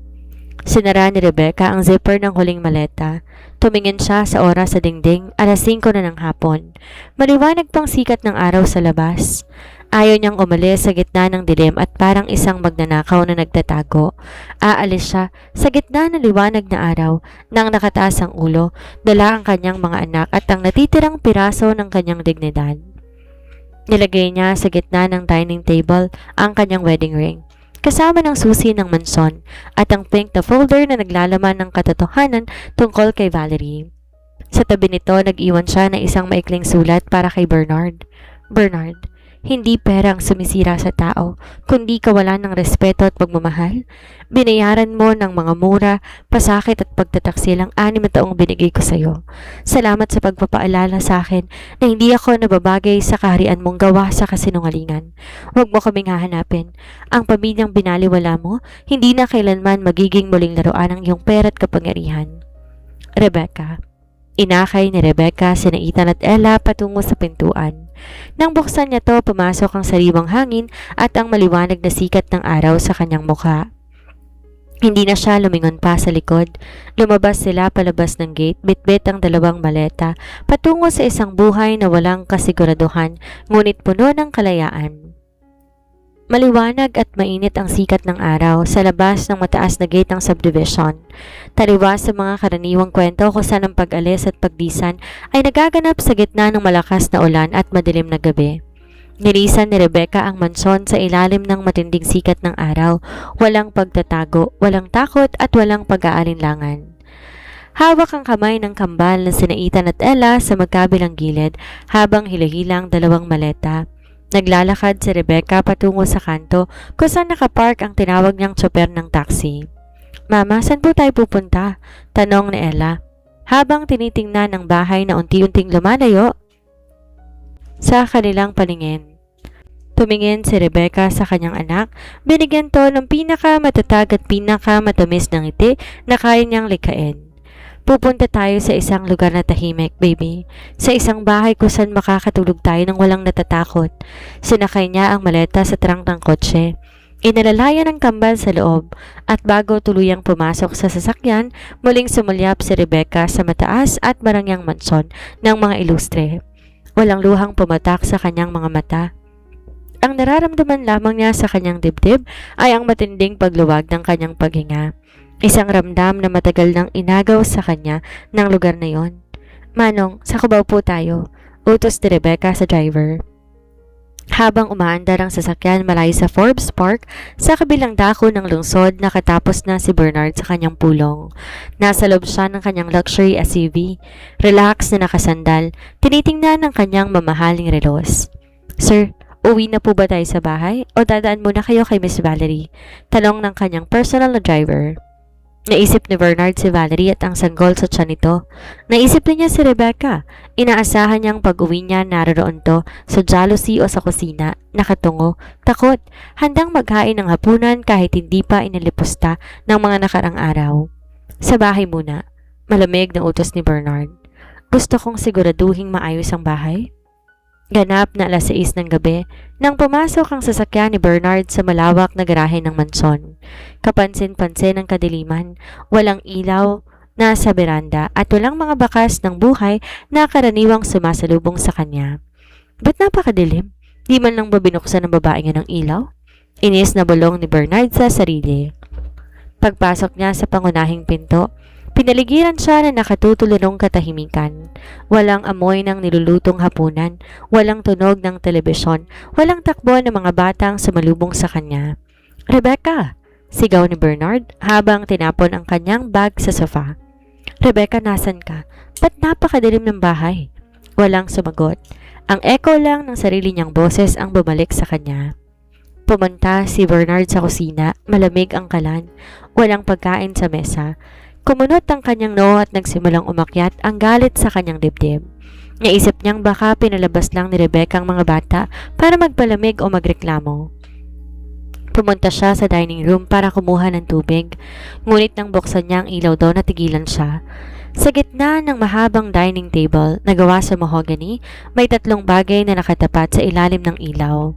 Sinara ni Rebecca ang zipper ng huling maleta. Tumingin siya sa oras sa dingding, 5:00 na ng hapon. Maliwanag pang sikat ng araw sa labas. Ayaw niyang umalis sa gitna ng dilim at parang isang magnanakaw na nagtatago. Aalis siya sa gitna ng liwanag na araw nang nakataas ang ulo, dala ang kanyang mga anak at ang natitirang piraso ng kanyang dignidad. Nilagay niya sa gitna ng dining table ang kanyang wedding ring, kasama ng susi ng mansyon at ang pink na folder na naglalaman ng katotohanan tungkol kay Valerie. Sa tabi nito, nag-iwan siya ng isang maikling sulat para kay Bernard. Bernard, hindi pera ang sumisira sa tao, kundi kawalan ng respeto at pagmamahal. Binayaran mo ng mga mura, pasakit at pagtataksil ang 6 na taong binigay ko sa iyo. Salamat sa pagpapaalala sa akin na hindi ako nababagay sa kaharian mong gawa sa kasinungalingan. Huwag mo kaming hahanapin. Ang pamilyang binaliwala mo, hindi na kailanman magiging muling laruan ng iyong pera at kapangyarihan. Rebecca. Inakay ni Rebecca sina Ethan at Ella patungo sa pintuan. Nang buksan niya to, pumasok ang sariwang hangin at ang maliwanag na sikat ng araw sa kanyang mukha. Hindi na siya lumingon pa sa likod. Lumabas sila palabas ng gate, bitbit ang 2 maleta, patungo sa isang buhay na walang kasiguraduhan, ngunit puno ng kalayaan. Maliwanag at mainit ang sikat ng araw sa labas ng mataas na gate ng subdivision. Taliwas sa mga karaniwang kwento kung saan ang pag-alis at pagdisan ay nagaganap sa gitna ng malakas na ulan at madilim na gabi. Nilisan ni Rebecca ang mansyon sa ilalim ng matinding sikat ng araw, walang pagtatago, walang takot at walang pag-aalinlangan. Hawak ang kamay ng kambal na sina Ethan at Ella sa magkabilang gilid habang hila-hila ang 2 maleta. Naglalakad si Rebecca patungo sa kanto kung saan nakapark ang tinawag niyang tsoper ng taxi. Mama, saan po tayo pupunta? Tanong ni Ella, habang tinitingnan ang bahay na unti-unting lumalayo sa kanilang paningin. Tumingin si Rebecca sa kanyang anak, binigyan to ng pinakamatatag at pinakamatamis ng ngiti na kaya niyang likhain. Pupunta tayo sa isang lugar na tahimik, baby. Sa isang bahay kung saan makakatulog tayo nang walang natatakot. Sinakay niya ang maleta sa trunk ng kotse. Inalalayan ng kambal sa loob at bago tuluyang pumasok sa sasakyan, muling sumulyap si Rebecca sa mataas at marangyang mansyon ng mga ilustre. Walang luhang pumatak sa kanyang mga mata. Ang nararamdaman lamang niya sa kanyang dibdib ay ang matinding pagluwag ng kanyang paghinga. Isang ramdam na matagal nang inagaw sa kanya ng lugar na yon. Manong, sa Cubao po tayo, utos ni Rebecca sa driver. Habang umaandar ang sasakyan malayo sa Forbes Park, sa kabilang dako ng lungsod nakatapos na si Bernard sa kanyang pulong. Nasa loob siya ng kanyang luxury SUV. Relax na nakasandal, tinitingnan ng kanyang mamahaling relos. Sir, uwi na po ba tayo sa bahay o dadaan muna kayo kay Miss Valerie? Tanong ng kanyang personal na driver. Naisip ni Bernard si Valerie at ang sanggol sa tiyan nito. Naisip din niya si Rebecca. Inaasahan niyang pag-uwi niya naroon to sa jealousy o sa kusina, nakatungo, takot, handang maghain ng hapunan kahit hindi pa inilipusta ng mga nakarang araw. Sa bahay muna, malamig na utos ni Bernard. Gusto kong siguraduhing maayos ang bahay. Ganap na 6:00 ng gabi nang pumasok ang sasakyan ni Bernard sa malawak na garahe ng mansyon. Kapansin-pansin ang kadiliman, walang ilaw na sa beranda at walang mga bakas ng buhay na karaniwang sumasalubong sa kanya. Ba't napakadilim? Di man lang ba binuksan ng babae niya ng ilaw? Inis na bulong ni Bernard sa sarili. Pagpasok niya sa pangunahing pinto, pinaligiran siya na nakatutulunong katahimikan. Walang amoy ng nilulutong hapunan, walang tunog ng telebisyon, walang takbo ng mga batang sumalubong sa kanya. Rebecca! Sigaw ni Bernard habang tinapon ang kanyang bag sa sofa. Rebecca, nasan ka? Ba't napakadilim ng bahay? Walang sumagot. Ang echo lang ng sarili niyang boses ang bumalik sa kanya. Pumunta si Bernard sa kusina, malamig ang kalan, walang pagkain sa mesa. Kumunot ang kanyang noo at nagsimulang umakyat ang galit sa kanyang dibdib. Naisip niyang baka pinalabas lang ni Rebecca ang mga bata para magpalamig o magreklamo. Pumunta siya sa dining room para kumuha ng tubig, ngunit nang buksan niya ang ilaw daw natigilan siya. Sa gitna ng mahabang dining table na gawa sa mahogany, may 3 bagay na nakatapat sa ilalim ng ilaw.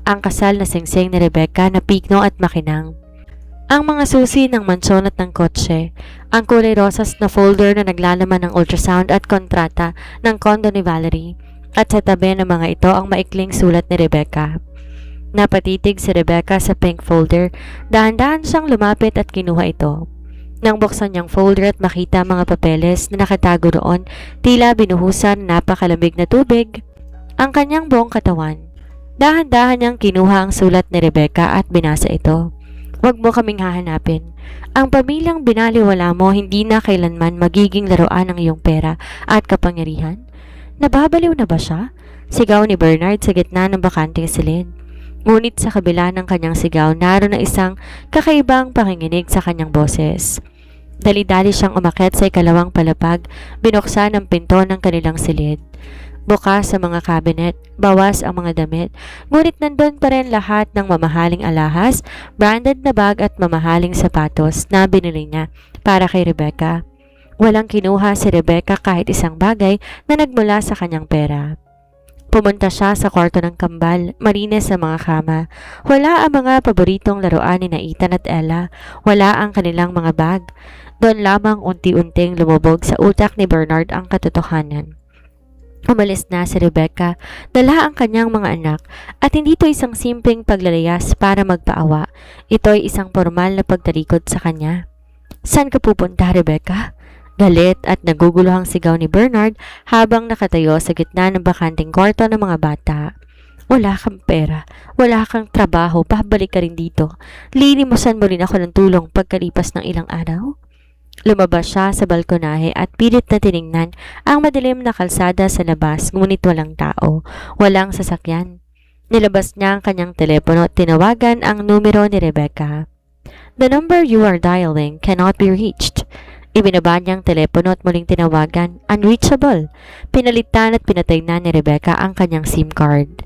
Ang kasal na singsing ni Rebecca na pikno at makinang. Ang mga susi ng mansyon at ng kotse, ang kulay rosas na folder na naglalaman ng ultrasound at kontrata ng kondo ni Valerie, at sa tabi ng mga ito ang maikling sulat ni Rebecca. Napatitig si Rebecca sa pink folder, dahan-dahan siyang lumapit at kinuha ito. Nang buksan niyang folder at makita mga papeles na nakatago doon, tila binuhusan napakalamig na tubig ang kanyang buong katawan. Dahan-dahan niyang kinuha ang sulat ni Rebecca at binasa ito. Huwag mo kaming hahanapin. Ang pamilyang binaliwala mo hindi na kailanman magiging laruan ng iyong pera at kapangyarihan. Nababaliw na ba siya? Sigaw ni Bernard sa gitna ng bakanteng silid. Ngunit sa kabila ng kanyang sigaw, naroon na isang kakaibang panginginig sa kanyang boses. Dali-dali siyang umakyat sa ikalawang palapag, binuksan ang pinto ng kanilang silid. Bukas sa mga cabinet, bawas ang mga damit, ngunit nandun pa rin lahat ng mamahaling alahas, branded na bag at mamahaling sapatos na binili niya para kay Rebecca. Walang kinuha si Rebecca kahit isang bagay na nagmula sa kanyang pera. Pumunta siya sa kwarto ng kambal, marinis sa mga kama. Wala ang mga paboritong laruan ni Ethan at Ella, wala ang kanilang mga bag. Doon lamang unti-unting lumubog sa utak ni Bernard ang katotohanan. Umalis na si Rebecca, dala ang kanyang mga anak, at hindi ito isang simpleng paglalayas para magpaawa. Ito ay isang formal na pagtalikod sa kanya. Saan ka pupunta, Rebecca? Galit at naguguluhang sigaw ni Bernard habang nakatayo sa gitna ng bakanting kwarto ng mga bata. Wala kang pera, wala kang trabaho, babalik ka rin dito. Linimusan mo rin ako ng tulong pagkalipas ng ilang araw? Lumabas siya sa balkonahe at pilit na tiningnan ang madilim na kalsada sa labas, ngunit walang tao, walang sasakyan. Nilabas niya ang kanyang telepono at tinawagan ang numero ni Rebecca. The number you are dialing cannot be reached. Ibinaba niyang telepono at muling tinawagan, unreachable. Pinalitan at pinatay na ni Rebecca ang kanyang SIM card.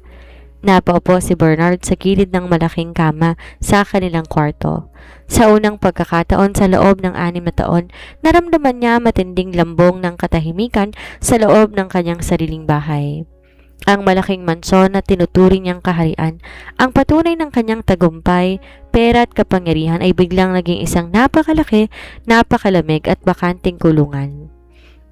Napaupo si Bernard sa gilid ng malaking kama sa kanilang kwarto. Sa unang pagkakataon sa loob ng 6 na taon, naramdaman niya matinding lambong ng katahimikan sa loob ng kanyang sariling bahay. Ang malaking mansyon na tinuturing niyang kaharian, ang patunay ng kanyang tagumpay, pera at kapangyarihan ay biglang naging isang napakalaki, napakalamig at bakanting kulungan.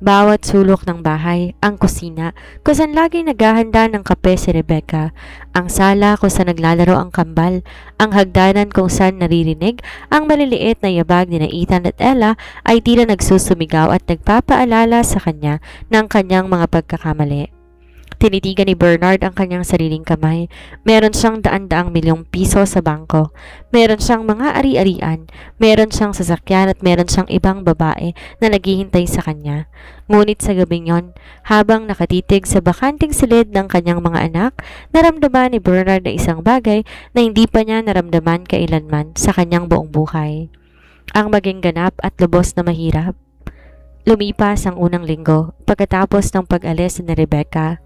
Bawat sulok ng bahay, ang kusina, kung saan laging naghahanda ng kape si Rebecca, ang sala kung saan naglalaro ang kambal, ang hagdanan kung saan naririnig ang maliliit na yabag ni Ethan at Ella ay tila nagsusumigaw at nagpapaalala sa kanya ng kanyang mga pagkakamali. Tinitigan ni Bernard ang kanyang sariling kamay. Meron siyang daan-daang milyong piso sa bangko. Meron siyang mga ari-arian. Meron siyang sasakyan at meron siyang ibang babae na naghihintay sa kanya. Ngunit sa gabing yon, habang nakatitig sa bakanting silid ng kanyang mga anak, naramdaman ni Bernard na isang bagay na hindi pa niya naramdaman kailanman sa kanyang buong buhay. Ang maging ganap at lubos na mahirap. Lumipas ang unang linggo pagkatapos ng pag-alis ni Rebecca.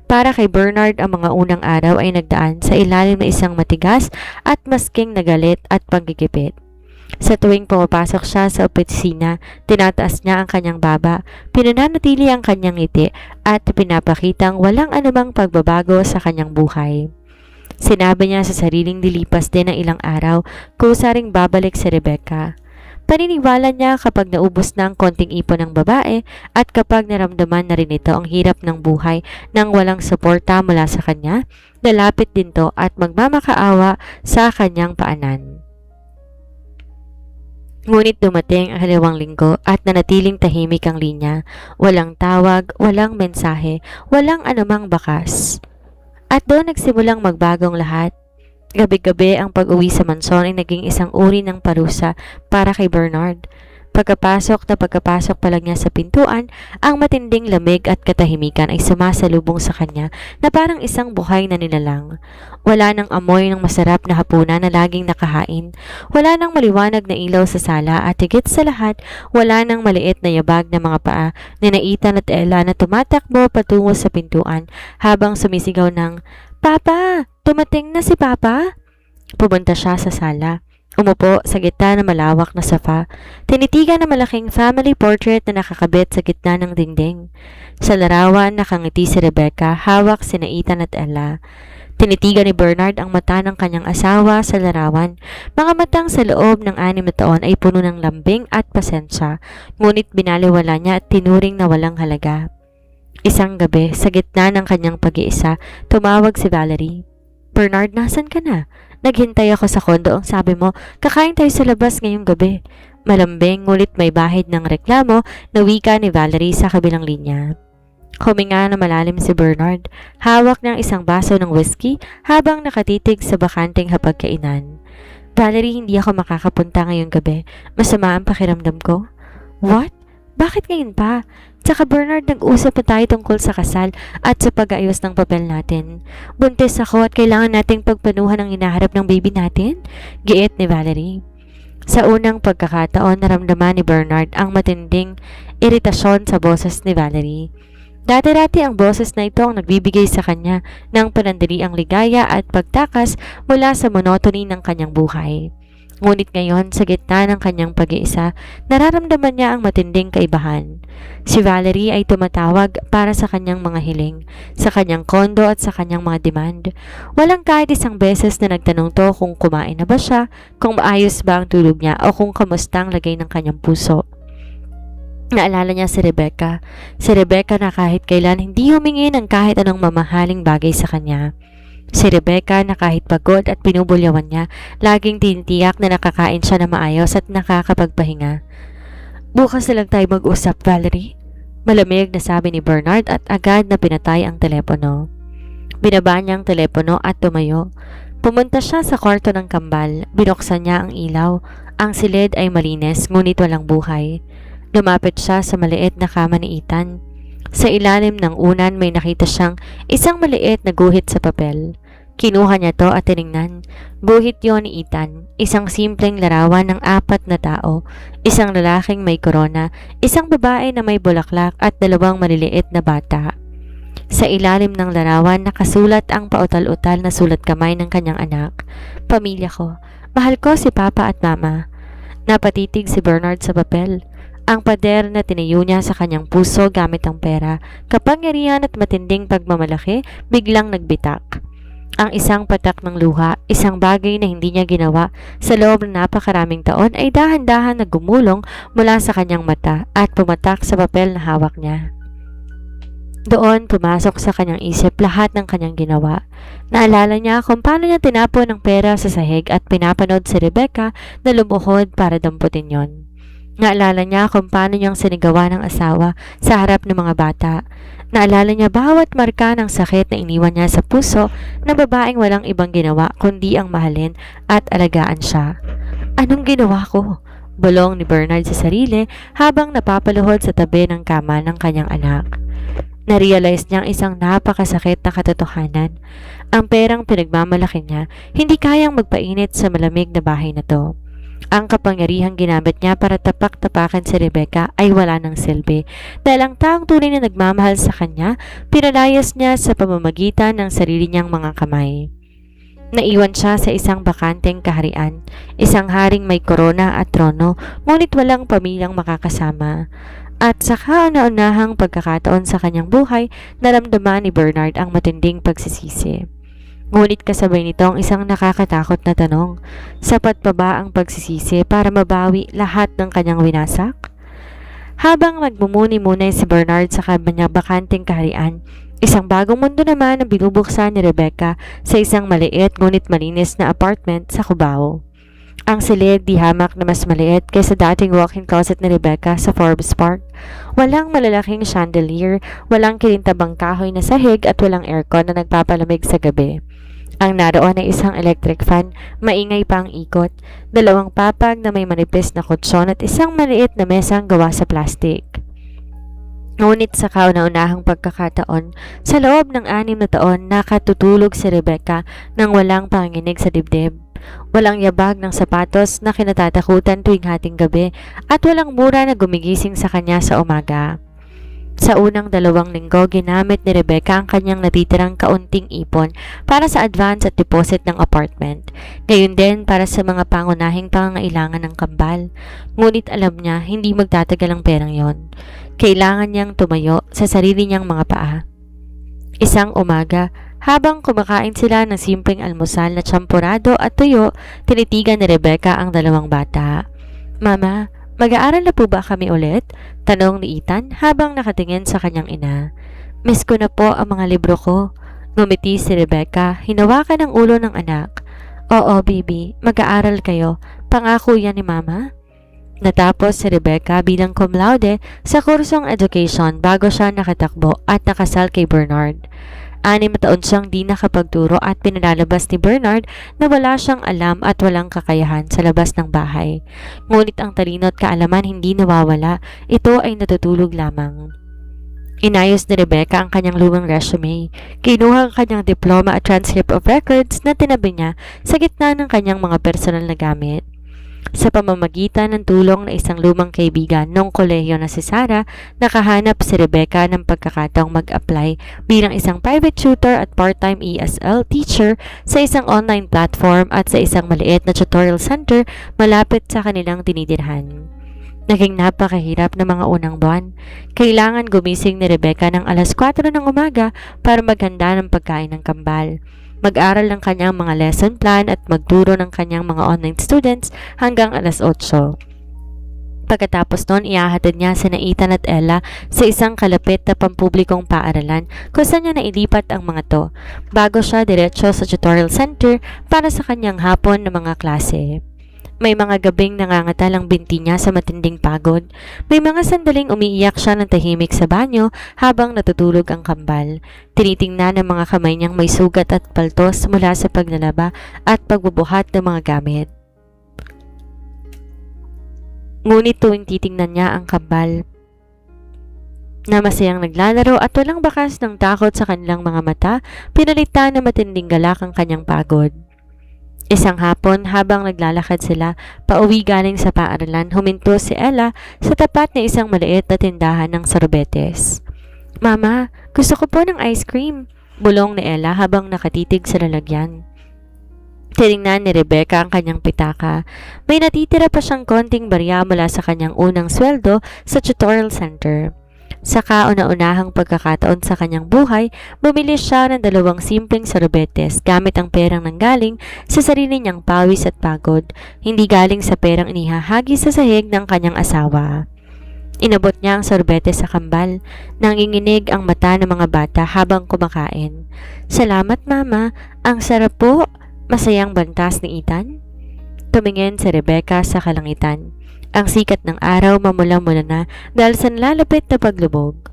Para kay Bernard, ang mga unang araw ay nagdaan sa ilalim ng isang matigas at masking nagalit at panggigipit. Sa tuwing pumapasok siya sa opisina, tinataas niya ang kanyang baba, pinananatili ang kanyang ngiti at pinapakitang walang anumang pagbabago sa kanyang buhay. Sinabi niya sa sariling dilipas din ng ilang araw, kusa ring babalik si Rebecca. Paniniwala niya kapag naubos na ang konting ipon ng babae at kapag naramdaman na rin ito ang hirap ng buhay nang walang suporta mula sa kanya, lalapit din to at magmamakaawa sa kanyang paanan. Ngunit dumating ang 2 linggo at nanatiling tahimik ang linya. Walang tawag, walang mensahe, walang anumang bakas. At doon nagsimulang magbagong lahat. Gabi-gabi ang pag-uwi sa mansyon ay naging isang uri ng parusa para kay Bernard. Pagkapasok pa lang niya sa pintuan, ang matinding lamig at katahimikan ay sumasalubong sa kanya na parang isang buhay na nilalang. Wala nang amoy ng masarap na hapunan na laging nakahain. Wala nang maliwanag na ilaw sa sala at higit sa lahat, wala nang maliit na yabag na mga paa ni Ethan at Ella na tumatakbo patungo sa pintuan habang sumisigaw ng, "Papa! Tumating na si Papa!" Pumunta siya sa sala. Umupo sa gitna ng malawak na sofa. Tinitigan ng malaking family portrait na nakakabit sa gitna ng dingding. Sa larawan, nakangiti si Rebecca, hawak si Ethan at Ella. Tinitigan ni Bernard ang mata ng kanyang asawa sa larawan. Mga matang sa loob ng 6 na taon ay puno ng lambing at pasensya, ngunit binaliwala niya at tinuring na walang halaga. Isang gabi, sa gitna ng kanyang pag-iisa, tumawag si Valerie. "Bernard, nasan ka na? Naghintay ako sa kondo. Ang sabi mo, kakain tayo sa labas ngayong gabi." Malambing ngulit may bahid ng reklamo na wika ni Valerie sa kabilang linya. Huminga na malalim si Bernard, hawak ng isang baso ng whiskey habang nakatitig sa bakanting hapagkainan. "Valerie, hindi ako makakapunta ngayong gabi. Masama ang pakiramdam ko." "What? Bakit ngayon pa? Tsaka Bernard, nag-usap pa tayo tungkol sa kasal at sa pag-ayos ng papel natin. Buntis ako at kailangan nating pagpanuhan ang hinaharap ng baby natin," giit ni Valerie. Sa unang pagkakataon, naramdaman ni Bernard ang matinding iritasyon sa boses ni Valerie. Dati-dati ang boses na ito ang nagbibigay sa kanya ng panandaliang ligaya at pagtakas mula sa monotony ng kanyang buhay. Ngunit ngayon, sa gitna ng kanyang pag-iisa, nararamdaman niya ang matinding kaibahan. Si Valerie ay tumatawag para sa kanyang mga hiling, sa kanyang kondo at sa kanyang mga demand. Walang kahit isang beses na nagtanong to kung kumain na ba siya, kung maayos ba ang tulog niya o kung kamusta ang lagay ng kanyang puso. Naalala niya si Rebecca. Si Rebecca na kahit kailan hindi humingi ng kahit anong mamahaling bagay sa kanya. Si Rebecca na kahit pagod at pinubulyawan niya, laging tinitiyak na nakakain siya na maayos at nakakapagpahinga. "Bukas na lang tayo mag-usap, Valerie," malamig na sabi ni Bernard at agad na pinatay ang telepono. Binaba niya ang telepono at tumayo. Pumunta siya sa kwarto ng kambal. Binuksan niya ang ilaw. Ang silid ay malinis ngunit walang buhay. Lumapit siya sa maliit na kama ni Ethan. Sa ilalim ng unan may nakita siyang isang maliit na guhit sa papel. Kinuha niya to at tiningnan. Guhit yon ni Ethan, isang simpleng larawan ng 4 na tao, isang lalaking may korona, isang babae na may bulaklak at 2 maliliit na bata. Sa ilalim ng larawan nakasulat ang pautal-utal na sulat kamay ng kanyang anak. "Pamilya ko, mahal ko si Papa at Mama." Napatitig si Bernard sa papel. Ang pader na tinayo niya sa kanyang puso gamit ang pera, kapangyarihan at matinding pagmamalaki, biglang nagbitak. Ang isang patak ng luha, isang bagay na hindi niya ginawa sa loob ng napakaraming taon ay dahan-dahan na gumulong mula sa kanyang mata at pumatak sa papel na hawak niya. Doon pumasok sa kanyang isip lahat ng kanyang ginawa. Naalala niya kung paano niya tinapon ng pera sa sahig at pinapanood si Rebecca na lumuhod para damputin yon. Naalala niya kung paano niyang sinigawan ng asawa sa harap ng mga bata. Naalala niya bawat marka ng sakit na iniwan niya sa puso na babaeng walang ibang ginawa kundi ang mahalin at alagaan siya. "Anong ginawa ko?" bulong ni Bernard sa sarili habang napapaluhod sa tabi ng kama ng kanyang anak. Narealize niyang isang napakasakit na katotohanan. Ang perang pinagmamalaki niya hindi kayang magpainit sa malamig na bahay na to. Ang kapangyarihang ginamit niya para tapak-tapakan si Rebecca ay wala ng silbi dahil ang taong tunay na nagmamahal sa kanya, pinalayas niya sa pamamagitan ng sarili niyang mga kamay. Naiwan siya sa isang bakanteng kaharian, isang haring may korona at trono, ngunit walang pamilyang makakasama. At sa kauna-unahang pagkakataon sa kanyang buhay, naramdaman ni Bernard ang matinding pagsisisi. Ngunit kasabay nito ang isang nakakatakot na tanong, sapat pa ba ang pagsisisi para mabawi lahat ng kanyang winasak? Habang nagmumuni-munay si Bernard sa kanyang bakanting kaharian, isang bagong mundo naman ang binubuksan ni Rebecca sa isang maliit ngunit malinis na apartment sa Cubao. Ang silid di hamak na mas maliit kaysa dating walk-in closet ni Rebecca sa Forbes Park. Walang malalaking chandelier, walang kilintabang kahoy na sahig at walang aircon na nagpapalamig sa gabi. Ang naroon ay isang electric fan, maingay pa ang ikot, dalawang papag na may manipis na kutsyon at isang maliit na mesang gawa sa plastik. Ngunit sa kauna-unahang pagkakataon, sa loob ng 6 na taon nakatutulog si Rebecca nang walang panginginig sa dibdib. Walang yabag ng sapatos na kinatatakutan tuwing hating gabi at walang mura na gumigising sa kanya sa umaga. Sa unang 2 linggo, ginamit ni Rebecca ang kanyang natitirang kaunting ipon para sa advance at deposit ng apartment. Gayon din para sa mga pangunahing pangangailangan ng kambal. Ngunit alam niya, hindi magtatagal ang perang yon. Kailangan niyang tumayo sa sarili niyang mga paa. Isang umaga, habang kumakain sila ng simpleng almusal na tsampurado at tuyo, tinitigan ni Rebecca ang 2 bata. "Mama, mag-aaral na po ba kami ulit?" tanong ni Ethan habang nakatingin sa kanyang ina. "Miss ko na po ang mga libro ko." Ngumiti si Rebecca, hinawakan ang ulo ng anak. "Oo, baby, mag-aaral kayo. Pangako yan ni Mama." Natapos si Rebecca bilang cum laude sa kursong education bago siya nakatakbo at nakasal kay Bernard. 6 na taon siyang di nakapagturo at pinalalabas ni Bernard na wala siyang alam at walang kakayahan sa labas ng bahay. Ngunit ang talino at kaalaman hindi nawawala, ito ay natutulog lamang. Inayos ni Rebecca ang kanyang lumang resume. Kinuha ang kanyang diploma at transcript of records na tinabi niya sa gitna ng kanyang mga personal na gamit. Sa pamamagitan ng tulong ng isang lumang kaibigan noong kolehiyo na si Sarah, nakahanap si Rebecca ng pagkakataong mag-apply bilang isang private tutor at part-time ESL teacher sa isang online platform at sa isang maliit na tutorial center malapit sa kanilang tinitirhan. Naging napakahirap na mga unang buwan. Kailangan gumising ni Rebecca ng alas 4 ng umaga para maghanda ng pagkain ng kambal, mag-aral ng kanyang mga lesson plan at magturo ng kanyang mga online students hanggang alas 8. Pagkatapos noon, ihahatid niya sina Ethan at Ella sa isang kalapit na pampublikong paaralan kung saan niya nailipat ang mga to, bago siya diretso sa tutorial center para sa kanyang hapon na mga klase. May mga gabing nangangatal ang binti niya sa matinding pagod. May mga sandaling umiiyak siya ng tahimik sa banyo habang natutulog ang kambal. Tinitingnan ng mga kamay niyang may sugat at paltos mula sa paglalaba at pagbubuhat ng mga gamit. Ngunit tuwing titingnan niya ang kambal na masayang naglalaro at walang bakas ng takot sa kanilang mga mata, pinalitan na matinding galak ang kanyang pagod. Isang hapon, habang naglalakad sila pauwi galing sa paaralan, huminto si Ella sa tapat na isang maliit na tindahan ng sorbetes. "Mama, gusto ko po ng ice cream," bulong ni Ella habang nakatitig sa lalagyan. Tiningnan ni Rebecca ang kanyang pitaka. May natitira pa siyang konting barya mula sa kanyang unang sweldo sa tutorial center. Sa kauna-unahang pagkakataon sa kanyang buhay, bumili siya ng 2 simpleng sorbetes gamit ang perang nanggaling sa sarili niyang pawis at pagod, hindi galing sa perang inihahagi sa sahig ng kanyang asawa. Inabot niya ang sorbetes sa kambal. Nanginginig ang mata ng mga bata habang kumakain. "Salamat, Mama. Ang sarap po." Masayang bantas ni Ethan. Tumingin si Rebecca sa kalangitan. Ang sikat ng araw mamula-mula na dahil sa nalalapit na paglubog.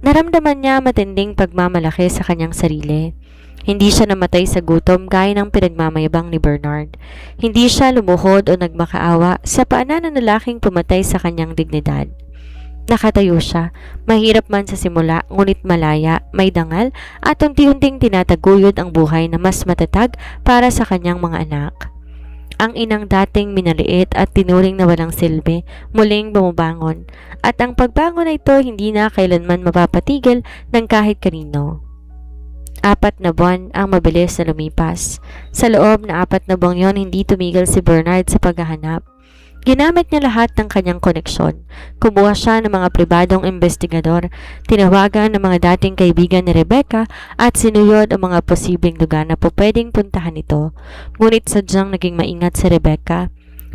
Naramdaman niya matinding pagmamalaki sa kanyang sarili. Hindi siya namatay sa gutom gaya ng pinagmamayabang ni Bernard. Hindi siya lumuhod o nagmakaawa sa paanan ng lalaking pumatay sa kanyang dignidad. Nakatayo siya, mahirap man sa simula ngunit malaya, may dangal at unti-unting tinataguyod ang buhay na mas matatag para sa kanyang mga anak. Ang inang dating minaliit at tinuring na walang silbi, muling bumubangon, at ang pagbangon na ito hindi na kailanman mapapatigil ng kahit kanino. 4 na buwan ang mabilis na lumipas. Sa loob na 4 na buwan yon, hindi tumigil si Bernard sa paghahanap. Ginamit niya lahat ng kanyang koneksyon. Kumuha siya ng mga pribadong investigador, tinawagan ng mga dating kaibigan ni Rebecca at sinuyod ang mga posibleng lugar na pwedeng puntahan ito. Ngunit sadyang naging maingat si Rebecca.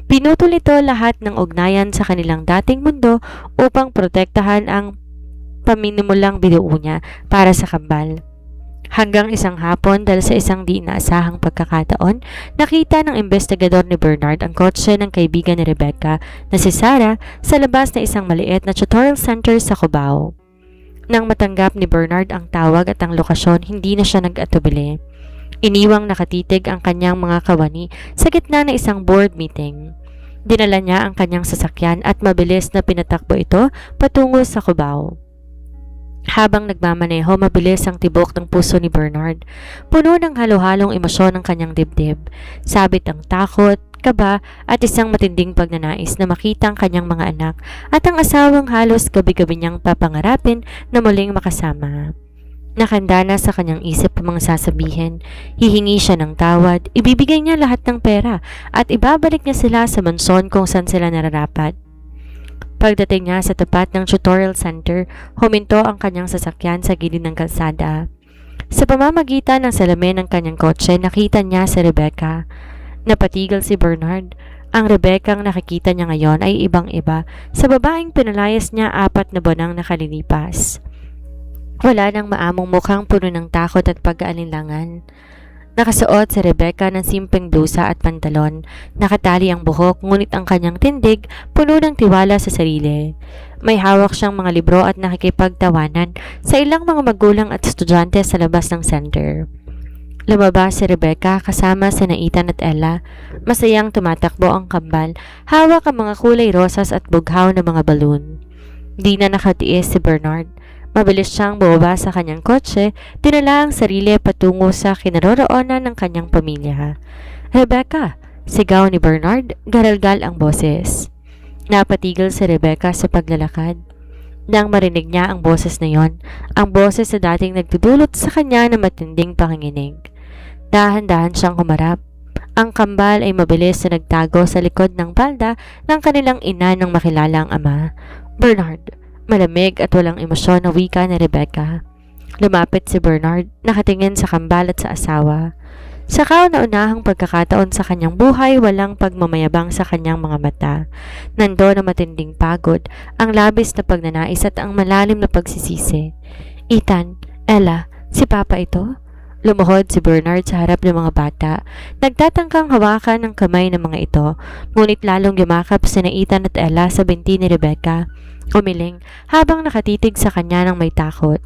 Pinutol ito lahat ng ugnayan sa kanilang dating mundo upang protektahan ang paminimulang binuo niya para sa kambal. Hanggang isang hapon, dahil sa isang di inaasahang pagkakataon, nakita ng investigador ni Bernard ang kotse ng kaibigan ni Rebecca na si Sarah sa labas na isang maliit na tutorial center sa Cubao. Nang matanggap ni Bernard ang tawag at ang lokasyon, hindi na siya nag-atubili. Iniwang nakatitig ang kanyang mga kawani sa gitna ng isang board meeting. Dinala niya ang kanyang sasakyan at mabilis na pinatakbo ito patungo sa Cubao. Habang nagmamaneho, mabilis ang tibok ng puso ni Bernard. Puno ng halo-halong emosyon ang kanyang dibdib. Sabit ang takot, kaba at isang matinding pagnanais na makita ang kanyang mga anak at ang asawang halos gabi-gabi niyang papangarapin na muling makasama. Nakanda na sa kanyang isip ang mga sasabihin. Hihingi siya ng tawad, ibibigay niya lahat ng pera at ibabalik niya sila sa mansyon kung saan sila nararapat. Pagdating niya sa tapat ng tutorial center, huminto ang kanyang sasakyan sa gilid ng kalsada. Sa pamamagitan ng salamin ng kanyang kotse, nakita niya si Rebecca. Napatigil si Bernard. Ang Rebecca ang nakikita niya ngayon ay ibang-iba sa babaeng pinalayas niya 4 na buwanang nakalilipas. Wala nang maamong mukhang puno ng takot at pag-aalinlangan. Nakasuot si Rebecca ng simpleng blusa at pantalon, nakatali ang buhok ngunit ang kanyang tindig puno ng tiwala sa sarili. May hawak siyang mga libro at nakikipagtawanan sa ilang mga magulang at estudyante sa labas ng center. Lumabas si Rebecca kasama sina Ethan at Ella. Masayang tumatakbo ang kambal, hawak ang mga kulay rosas at bughaw na mga balon. Di na nakatiis si Bernard. Mabilis siyang bumaba sa kanyang kotse, dinala ang sarili patungo sa kinaroroonan ng kanyang pamilya. Rebecca! Sigaw ni Bernard, garalgal ang boses. Napatigil si Rebecca sa paglalakad. Nang marinig niya ang boses na yon, ang boses na dating nagdudulot sa kanya ng matinding panginginig. Dahan-dahan siyang humarap. Ang kambal ay mabilis na nagtago sa likod ng palda ng kanilang ina nang makilala ang ama. Bernard! Malamig at walang emosyon na wika ni Rebecca. Lumapit si Bernard, nakatingin sa kambal at sa asawa. Sa kauna-unahang pagkakataon sa kanyang buhay, walang pagmamayabang sa kanyang mga mata. Nandoon ang matinding pagod, ang labis na pagnanais at ang malalim na pagsisisi. Ethan, Ella, si Papa ito? Lumuhod si Bernard sa harap ng mga bata. Nagtatangkang hawakan ng kamay ng mga ito, ngunit lalong yumakap sina Ethan at Ella sa binti ni Rebecca. Umiling habang nakatitig sa kanya ng may takot.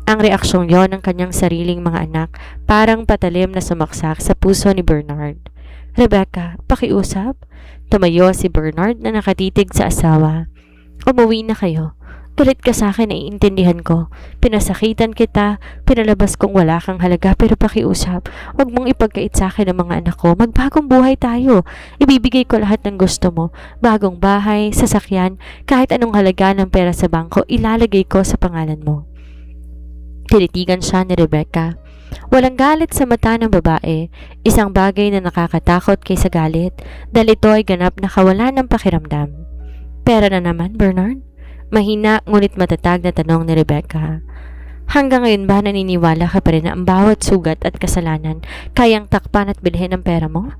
Ang reaksyong yon ng kanyang sariling mga anak parang patalim na sumaksak sa puso ni Bernard. Rebecca, pakiusap? Tumayo si Bernard na nakatitig sa asawa. Umuwi na kayo. Galit ka sa akin, naiintindihan ko. Pinasakitan kita, pinalabas kong wala kang halaga, pero pakiusap. Huwag mong ipagkait sa akin ang mga anak ko. Magbagong buhay tayo. Ibibigay ko lahat ng gusto mo. Bagong bahay, sasakyan, kahit anong halaga ng pera sa bangko, ilalagay ko sa pangalan mo. Tinitigan siya ni Rebecca. Walang galit sa mata ng babae, isang bagay na nakakatakot kaysa galit, dahil ito ay ganap na kawalan ng pakiramdam. Pera na naman, Bernard? Mahina ngunit matatag na tanong ni Rebecca. Hanggang ngayon ba naniniwala ka pa rin na ang bawat sugat at kasalanan kayang takpan at bilhin ng pera mo?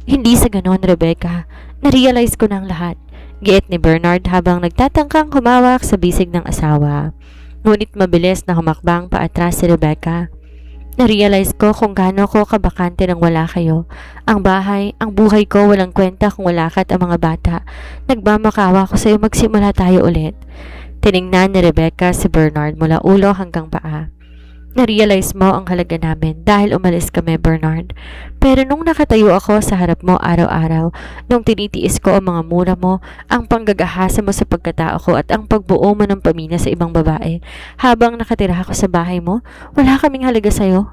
Hindi sa ganon, Rebecca. Narealize ko na ang lahat. Giit ni Bernard habang nagtatangkang humawak sa bisig ng asawa. Ngunit mabilis na humakbang paatras si Rebecca. Narealize ko kung gaano ko kabakante nang wala kayo. Ang bahay, ang buhay ko walang kwenta kung wala ka at ang mga bata. Nagmamakawa ko sa'yo, magsimula tayo ulit. Tiningnan ni Rebecca si Bernard mula ulo hanggang paa. Narealize mo ang halaga namin dahil umalis kami, Bernard. Pero nung nakatayo ako sa harap mo araw-araw, nung tinitiis ko ang mga mura mo, ang panggagahasa mo sa pagkatao ko at ang pagbuo mo ng pamilya sa ibang babae, habang nakatira ako sa bahay mo, wala kaming halaga sa'yo.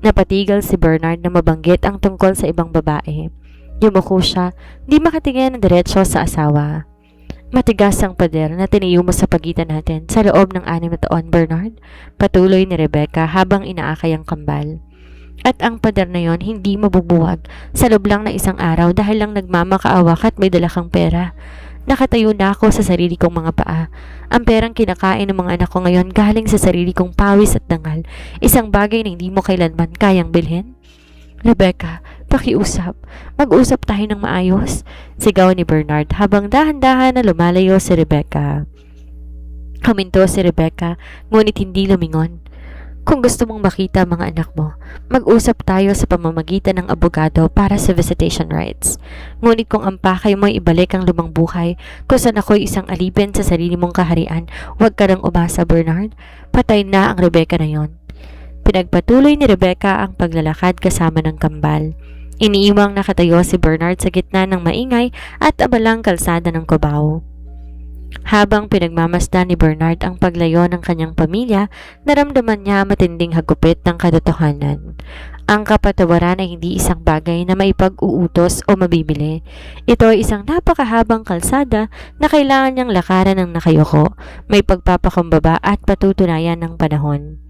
Napatigil si Bernard na mabanggit ang tungkol sa ibang babae. Yumuko siya, di makatingin ng diretsyo sa asawa. Matigas ang pader na tiniyo mo sa pagitan natin sa loob ng 6 na taon, Bernard. Patuloy ni Rebecca habang inaakay ang kambal. At ang pader na yon hindi mabubuwag sa loob lang na isang araw dahil lang nagmamakaawa ka at may dala kang pera. Nakatayo na ako sa sarili kong mga paa. Ang perang kinakain ng mga anak ko ngayon galing sa sarili kong pawis at dangal. Isang bagay na hindi mo kailanman kayang bilhin. Rebecca, pakiusap. Mag-usap tayo ng maayos. Sigaw ni Bernard habang dahan-dahan na lumalayo si Rebecca. Huminto si Rebecca, ngunit hindi lumingon. Kung gusto mong makita mga anak mo, mag-usap tayo sa pamamagitan ng abogado para sa visitation rights. Ngunit kung ang pakay mo'y ibalik ang lumang buhay, kung saan ako'y isang alipin sa sarili mong kaharian, huwag ka nang umasa, Bernard. Patay na ang Rebecca na yon. pinagpatuloy ni Rebecca ang paglalakad kasama ng kambal. Iniiwang nakatayo si Bernard sa gitna ng maingay at abalang kalsada ng Cubao. Habang pinagmamasdan ni Bernard ang paglayo ng kanyang pamilya, naramdaman niya matinding hagupit ng katotohanan. Ang kapatawaran ay hindi isang bagay na maipag-uutos o mabibili. Ito ay isang napakahabang kalsada na kailangan niyang lakaran ng nakayoko, may pagpapakumbaba at patutunayan ng panahon.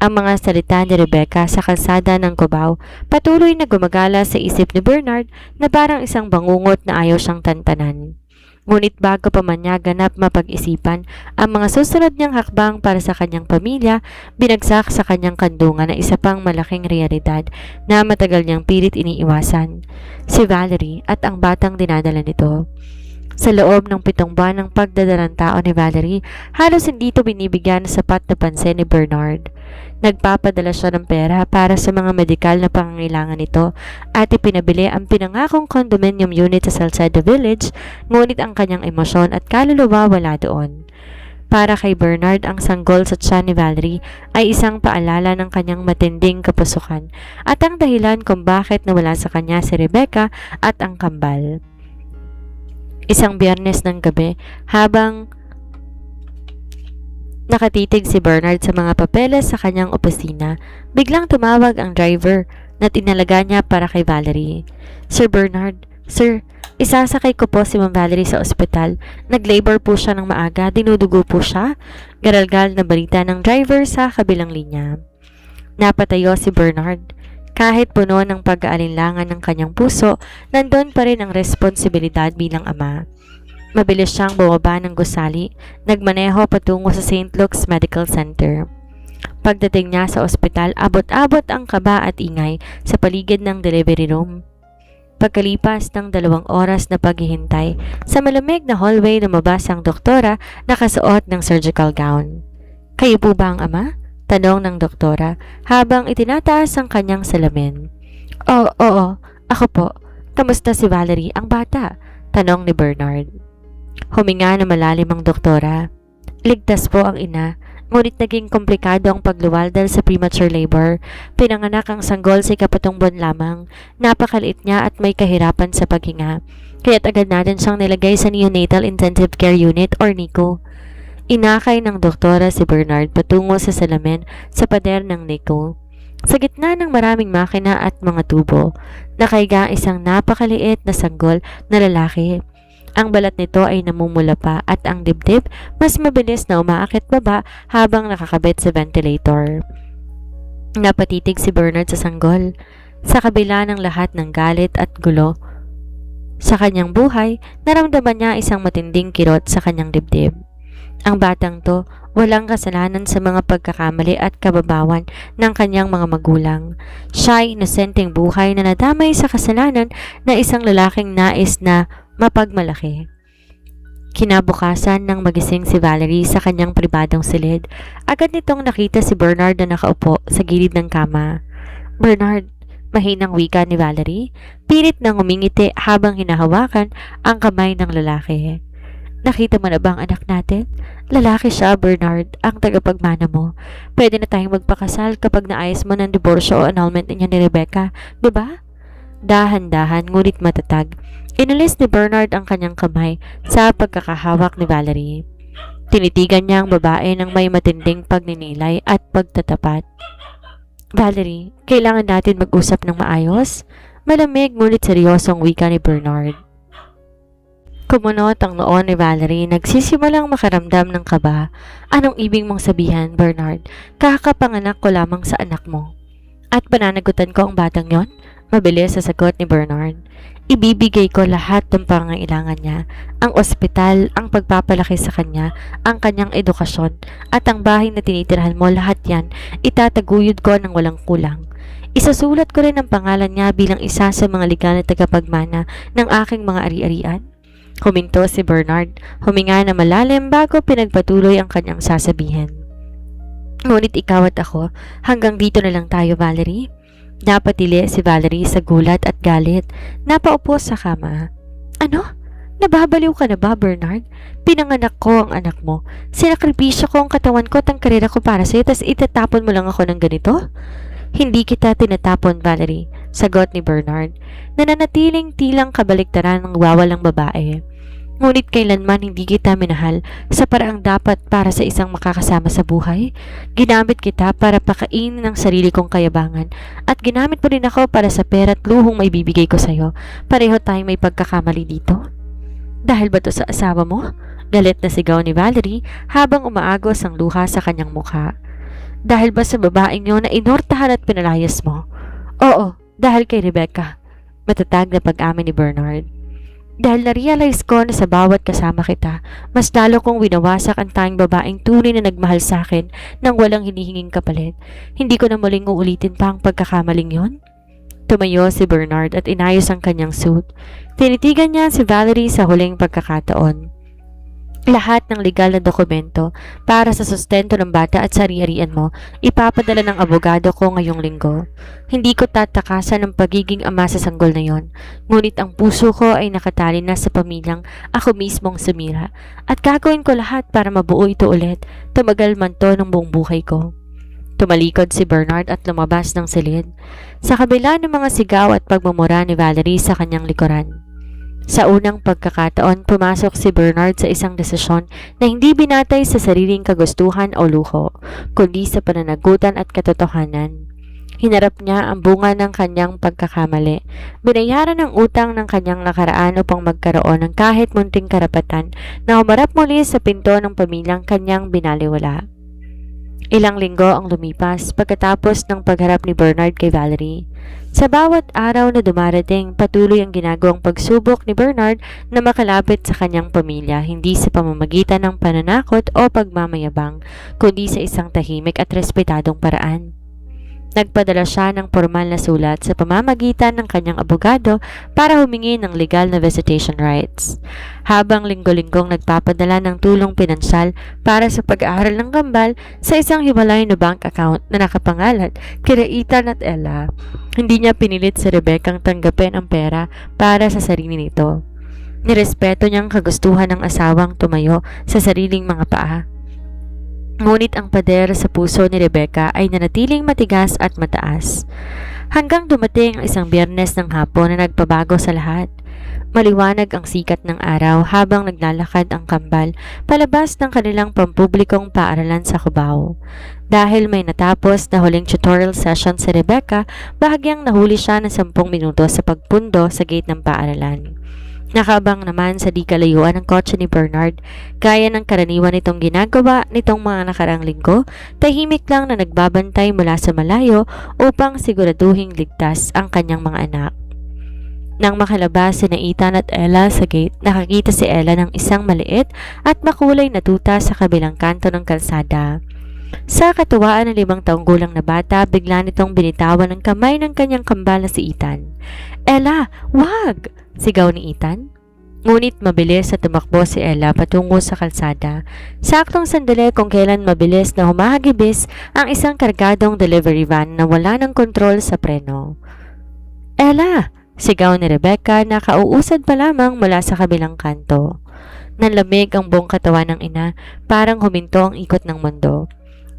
Ang mga salita ni Rebecca sa kalsada ng Cubao patuloy na gumagala sa isip ni Bernard na parang isang bangungot na ayaw siyang tantanan. Ngunit bago pa man niya ganap mapag-isipan ang mga susunod niyang hakbang para sa kanyang pamilya, binagsak sa kanyang kandungan na isa pang malaking realidad na matagal niyang pilit iniiwasan. Si Valerie at ang batang dinadala nito. Sa loob ng 7 buwan ng pagdadalang tao ni Valerie, halos hindi ito binibigyan ng sapat na pansin ni Bernard. Nagpapadala siya ng pera para sa mga medikal na pangangailangan nito at ipinabili ang pinangakong condominium unit sa Salcedo Village, ngunit ang kanyang emosyon at kaluluwa wala doon. Para kay Bernard, ang sanggol sa tiyan ni Valerie ay isang paalala ng kanyang matinding kapusukan at ang dahilan kung bakit nawala sa kanya si Rebecca at ang kambal. Isang Biyernes ng gabi, habang nakatitig si Bernard sa mga papeles sa kanyang opisina, biglang tumawag ang driver na tinalaga niya para kay Valerie. "Sir Bernard, sir, isasakay ko po si Ma'am Valerie sa ospital. Nag-labor po siya ng maaga, dinudugo po siya." Garalgal na balita ng driver sa kabilang linya. Napatayo si Bernard. Kahit puno ng pag-aalinlangan ng kanyang puso, nandun pa rin ang responsibilidad bilang ama. Mabilis siyang bumaba ng gusali, nagmaneho patungo sa St. Luke's Medical Center. Pagdating niya sa ospital, abot-abot ang kaba at ingay sa paligid ng delivery room. Pagkalipas ng 2 oras na paghihintay, sa malamig na hallway lumabas ang doktora nakasuot ng surgical gown. "Kayo po ba ang ama?" tanong ng doktora habang itinataas ang kanyang salamin. Oo, ako po. Kamusta si Valerie, ang bata?" tanong ni Bernard. Huminga na malalim ang doktora. "Ligtas po ang ina, ngunit naging komplikado ang pagluwal dahil sa premature labor. Pinanganak ang sanggol sa 7 buwan lamang. Napakaliit niya at may kahirapan sa paghinga. Kaya't agad natin siyang nilagay sa Neonatal Intensive Care Unit or NICU." Inakay ng doktora si Bernard patungo sa salamin sa pader ng NICU. Sa gitna ng maraming makina at mga tubo, nakaiga isang napakaliit na sanggol na lalaki. Ang balat nito ay namumula pa at ang dibdib mas mabilis na umaakit baba habang nakakabit sa ventilator. Napatitig si Bernard sa sanggol. Sa kabila ng lahat ng galit at gulo sa kanyang buhay, naramdaman niya isang matinding kirot sa kanyang dibdib. Ang batang to, walang kasalanan sa mga pagkakamali at kababawan ng kanyang mga magulang. Siya ay inosenteng buhay na nadamay sa kasalanan na isang lalaking nais na mapagmalaki. Kinabukasan nang magising si Valerie sa kanyang pribadong silid, agad nitong nakita si Bernard na nakaupo sa gilid ng kama. "Bernard," mahinang wika ni Valerie, pilit nang umingiti habang hinahawakan ang kamay ng lalaki. "Nakita mo na ba ang anak natin? Lalaki siya, Bernard, ang tagapagmana mo. Pwede na tayong magpakasal kapag naayos mo ng diborsyo o annulment niya ni Rebecca, di ba?" Dahan-dahan ngunit matatag, inalis ni Bernard ang kanyang kamay sa pagkakahawak ni Valerie. Tinitigan niya ang babae ng may matinding pagninilay at pagtatapat. "Valerie, kailangan natin mag-usap ng maayos." Malamig ngunit seryosong wika ni Bernard. Kumunot ang noon ni Valerie, nagsisimulang makaramdam ng kaba. "Anong ibig mong sabihin, Bernard? Kakapanganak ko lamang sa anak mo." "At pananagutan ko ang batang yon?" Mabilis sa sagot ni Bernard. "Ibibigay ko lahat ng pangangailangan niya. Ang ospital, ang pagpapalaki sa kanya, ang kanyang edukasyon, at ang bahay na tinitirahan mo, lahat yan, itataguyod ko ng walang kulang. Isasulat ko rin ang pangalan niya bilang isa sa mga legal na tagapagmana ng aking mga ari-arian." Huminto si Bernard, huminga na malalim bago pinagpatuloy ang kanyang sasabihin. "Ngunit ikaw at ako, hanggang dito na lang tayo, Valerie." Napatili si Valerie sa gulat at galit. Napaupo sa kama. "Ano? Nababaliw ka na ba, Bernard? Pinanganak ko ang anak mo. Sinakripisyo ko ang katawan ko at ang karera ko para sa'yo, tas itatapon mo lang ako ng ganito? Hindi kita tinatapon, Valerie, sagot ni Bernard. Nananatiling tilang kabaliktaran ng wawalang babae. Ngunit kailanman hindi kita minahal sa paraang dapat para sa isang makakasama sa buhay. Ginamit kita para pakainin ang sarili kong kayabangan at ginamit mo rin ako para sa pera at luhong may bibigay ko sa'yo. Pareho tayong may pagkakamali dito. Dahil ba to sa asawa mo? Galit na sigaw ni Valerie habang umaagos ang luha sa kanyang mukha. Dahil ba sa babaeng yun na inortahan at pinalayas mo? Oo, dahil kay Rebecca. Matatag na pag-amin ni Bernard. Dahil na-realize ko na sa bawat kasama kita, mas lalo kong winawasak ang tanging babaeng tunay na nagmahal sa akin nang walang hinihinging kapalit. Hindi ko na muling uulitin pa ang pagkakamaling yon. Tumayo si Bernard at inayos ang kanyang suit. Tinitigan niya si Valerie sa huling pagkakataon. Lahat ng legal na dokumento para sa sustento ng bata at sari-arian mo, ipapadala ng abogado ko ngayong linggo. Hindi ko tatakasan ang pagiging ama sa sanggol na yon, ngunit ang puso ko ay nakatali na sa pamilyang ako mismong sumira, at gagawin ko lahat para mabuo ito ulit, tumagal man to ng buong buhay ko. Tumalikod si Bernard at lumabas ng silid, sa kabila ng mga sigaw at pagmumura ni Valerie sa kanyang likuran. Sa unang pagkakataon, pumasok si Bernard sa isang desisyon na hindi binatay sa sariling kagustuhan o luho, kundi sa pananagutan at katotohanan. Hinarap niya ang bunga ng kanyang pagkakamali. Binayaran ang utang ng kanyang nakaraan upang magkaroon ng kahit munting karapatan na humarap muli sa pinto ng pamilyang kanyang binaliwala. Ilang linggo ang lumipas pagkatapos ng pagharap ni Bernard kay Valerie. Sa bawat araw na dumarating, patuloy ang ginagawang pagsubok ni Bernard na makalapit sa kanyang pamilya, hindi sa pamamagitan ng pananakot o pagmamayabang, kundi sa isang tahimik at respetadong paraan. Nagpadala siya ng formal na sulat sa pamamagitan ng kanyang abogado para humingi ng legal na visitation rights. Habang linggo-linggong nagpapadala ng tulong pinansyal para sa pag-aaral ng kambal sa isang hiwalay na bank account na nakapangalan kina Ethan at Ella, hindi niya pinilit si Rebecca ang tanggapin ang pera para sa sarili nito. Nirespeto niyang kagustuhan ng asawang tumayo sa sariling mga paa. Ngunit ang pader sa puso ni Rebecca ay nanatiling matigas at mataas. Hanggang dumating ang isang Biyernes ng hapon na nagpabago sa lahat. Maliwanag ang sikat ng araw habang naglalakad ang kambal palabas ng kanilang pampublikong paaralan sa Cubao. Dahil may natapos na huling tutorial session si Rebecca, bahagyang nahuli siya ng 10 minuto sa pagpundo sa gate ng paaralan. Nakaabang naman sa di kalayuan ng kotse ni Bernard, gaya ng karaniwan nitong ginagawa nitong mga nakarang linggo, tahimik lang na nagbabantay mula sa malayo upang siguraduhing ligtas ang kanyang mga anak. Nang makalabas si Ethan at Ella sa gate, nakakita si Ella ng isang maliit at makulay na tuta sa kabilang kanto ng kalsada. Sa katuwaan ng 5 taong gulang na bata, bigla nitong binitawan ng kamay ng kanyang kambal na si Ethan. "Ella, wag!" sigaw ni Ethan. Ngunit mabilis na tumakbo si Ella patungo sa kalsada. Saktong sandali kung kailan mabilis na humahagibis ang isang kargadong delivery van na wala ng kontrol sa preno. "Ella!" sigaw ni Rebecca na kauusad pa lamang mula sa kabilang kanto. Nanlamig ang buong katawan ng ina, parang huminto ang ikot ng mundo.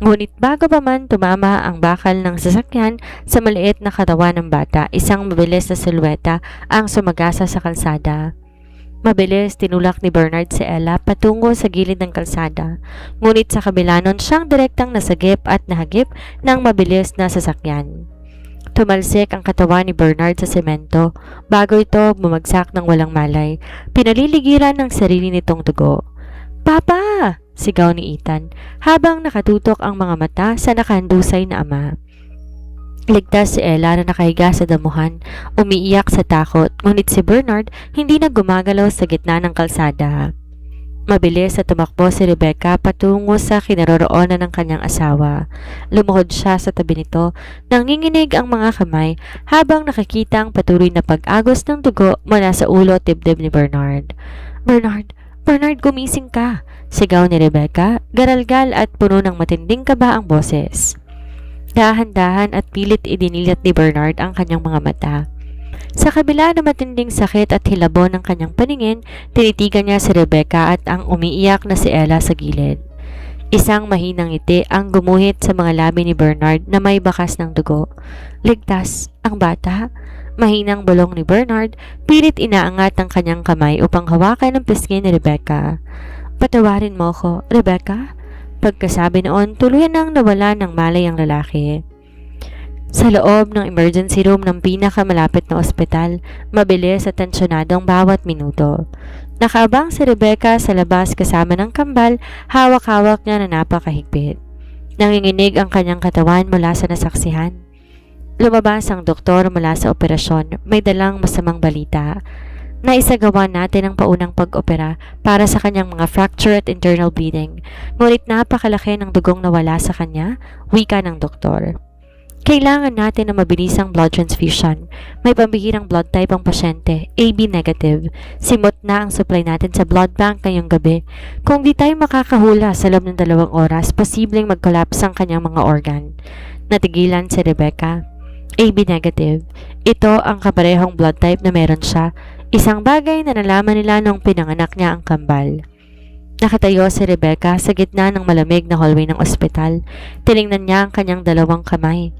Ngunit bago pa man tumama ang bakal ng sasakyan sa maliit na katawan ng bata, isang mabilis na silweta ang sumagasa sa kalsada. Mabilis tinulak ni Bernard si Ella patungo sa gilid ng kalsada, ngunit sa kabila nun siyang direktang nasagip at nahagip ng mabilis na sasakyan. Tumalsik ang katawan ni Bernard sa semento bago ito bumagsak ng walang malay, pinaliligiran ng sarili nitong dugo. "Papa!" sigaw ni Ethan habang nakatutok ang mga mata sa nakahandusay na ama. Ligtas si Ella na nakahiga sa damuhan, umiiyak sa takot, ngunit si Bernard hindi na gumagalaw sa gitna ng kalsada. Mabilis na tumakbo si Rebecca patungo sa kinaroroonan ng kanyang asawa. Lumuhod siya sa tabi nito, nanginginig ang mga kamay habang nakikita ang patuloy na pag-agos ng dugo mula sa ulo at dibdib ni Bernard. Bernard, gumising ka!" sigaw ni Rebecca, garalgal at puno ng matinding kaba ang boses. Dahan-dahan at pilit idinilat ni Bernard ang kanyang mga mata. Sa kabila ng matinding sakit at hilabon ng kanyang paningin, tinitigan niya si Rebecca at ang umiiyak na si Ella sa gilid. Isang mahinang ngiti ang gumuhit sa mga labi ni Bernard na may bakas ng dugo. Ligtas, ang bata. Mahinang bulong ni Bernard, pilit inaangat ang kanyang kamay upang hawakan ang pisngi ni Rebecca. Patawarin mo ko, Rebecca? Pagkasabi noon, tuluyan nang nawala ng malay ang lalaki. Sa loob ng emergency room ng pinakamalapit na ospital, mabilis at tensyonadong bawat minuto. Nakaabang si Rebecca sa labas kasama ng kambal, hawak-hawak niya na napakahigpit. Nanginginig ang kanyang katawan mula sa nasaksihan. Lumabas ang doktor mula sa operasyon, may dalang masamang balita. Naisagawa natin ang paunang pag-opera para sa kanyang mga fracture at internal bleeding, ngunit napakalaki ng dugong nawala sa kanya, wika ng doktor. Kailangan natin ng mabilisang blood transfusion. May pambihirang blood type ang pasyente, AB negative. Simot na ang supply natin sa blood bank ngayong gabi. Kung di tayo makakahula sa loob ng 2 oras, posibleng mag-collapse ang kanyang mga organ. Natigilan si Rebecca. AB negative. Ito ang kaparehong blood type na meron siya. Isang bagay na nalaman nila nung pinanganak niya ang kambal. Nakatayo si Rebecca sa gitna ng malamig na hallway ng ospital. Tiningnan niya ang kanyang 2 kamay.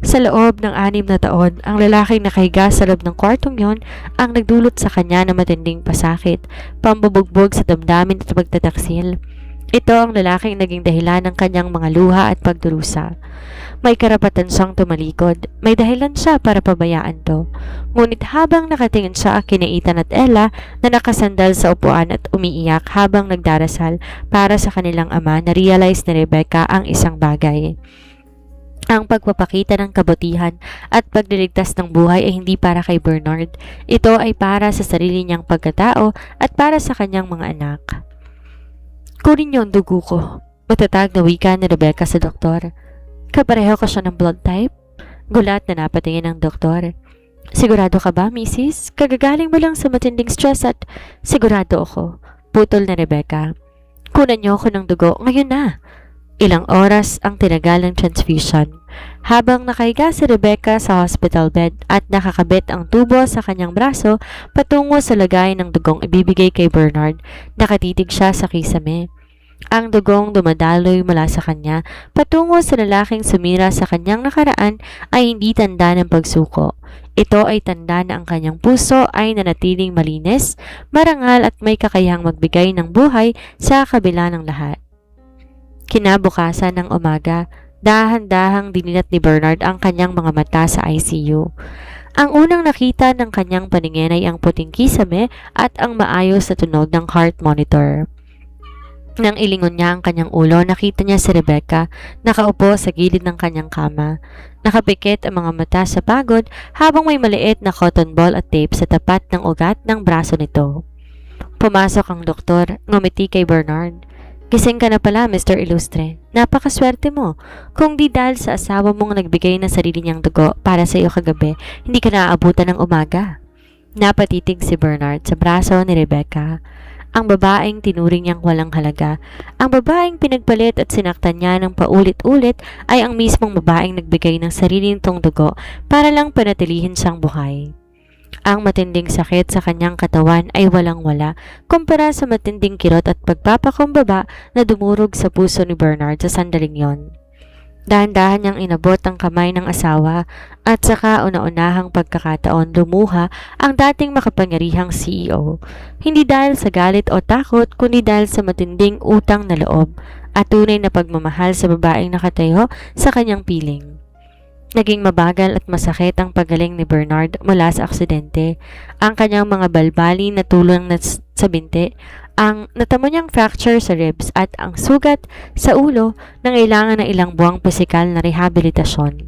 Sa loob ng 6 na taon, ang lalaking nakahiga sa loob ng kwartong yon ang nagdulot sa kanya ng matinding pasakit, pambubugbog sa damdamin at pagtataksil. Ito ang lalaking naging dahilan ng kanyang mga luha at pagdurusa. May karapatan siyang tumalikod, may dahilan siya para pabayaan to. Ngunit habang nakatingin siya kina Ethan at Ella na nakasandal sa upuan at umiiyak habang nagdarasal para sa kanilang ama, na-realize ni Rebecca ang isang bagay. Ang pagpapakita ng kabutihan at pagliligtas ng buhay ay hindi para kay Bernard. Ito ay para sa sarili niyang pagkatao at para sa kanyang mga anak. Kunin niyo ang dugo ko, matatag na wika ni Rebecca sa doktor. Kapareho ko siya ng blood type? Gulat na napatingin ng doktor. Sigurado ka ba, Mrs.? Kagagaling mo lang sa matinding stress at sigurado ako. Putol na Rebecca. Kunan niyo ako ng dugo ngayon na. Ilang oras ang tinagal ng transfusion. Habang nakahiga si Rebecca sa hospital bed at nakakabit ang tubo sa kanyang braso patungo sa lagay ng dugong ibibigay kay Bernard, nakatitig siya sa kisame. Ang dugong dumadaloy mula sa kanya patungo sa lalaking sumira sa kanyang nakaraan ay hindi tanda ng pagsuko. Ito ay tanda na ang kanyang puso ay nanatiling malinis, marangal at may kakayahang magbigay ng buhay sa kabila ng lahat. Kinabukasan ng umaga, dahan-dahang dinilat ni Bernard ang kanyang mga mata sa ICU. Ang unang nakita ng kanyang paningin ay ang puting kisame at ang maayos na tunog ng heart monitor. Nang ilingon niya ang kanyang ulo, nakita niya si Rebecca, nakaupo sa gilid ng kanyang kama. Nakapikit ang mga mata sa pagod habang may maliit na cotton ball at tape sa tapat ng ugat ng braso nito. Pumasok ang doktor, ngumiti kay Bernard. Gising ka na pala, Mr. Illustre. Napakaswerte mo. Kung di dahil sa asawa mong nagbigay ng sarili niyang dugo para sa iyo kagabi, hindi ka naaabutan ng umaga. Napatitig si Bernard sa braso ni Rebecca. Ang babaeng tinuring niyang walang halaga. Ang babaeng pinagpalit at sinaktan niya ng paulit-ulit ay ang mismong babaeng nagbigay ng sarili nitong dugo para lang panatilihin siyang buhay. Ang matinding sakit sa kanyang katawan ay walang-wala kumpara sa matinding kirot at pagpapakumbaba na dumurog sa puso ni Bernard sa sandaling yon. Dahan-dahan niyang inabot ang kamay ng asawa at saka una-unahang pagkakataon lumuha ang dating makapangyarihang CEO. Hindi dahil sa galit o takot kundi dahil sa matinding utang na loob at tunay na pagmamahal sa babaeng nakatayo sa kanyang piling. Naging mabagal at masakit ang pagaling ni Bernard mula sa aksidente. Ang kanyang mga balbali na tulong sa binti, ang natamo niyang fracture sa ribs at ang sugat sa ulo na kailangan ng ilang buwang pisikal na rehabilitasyon.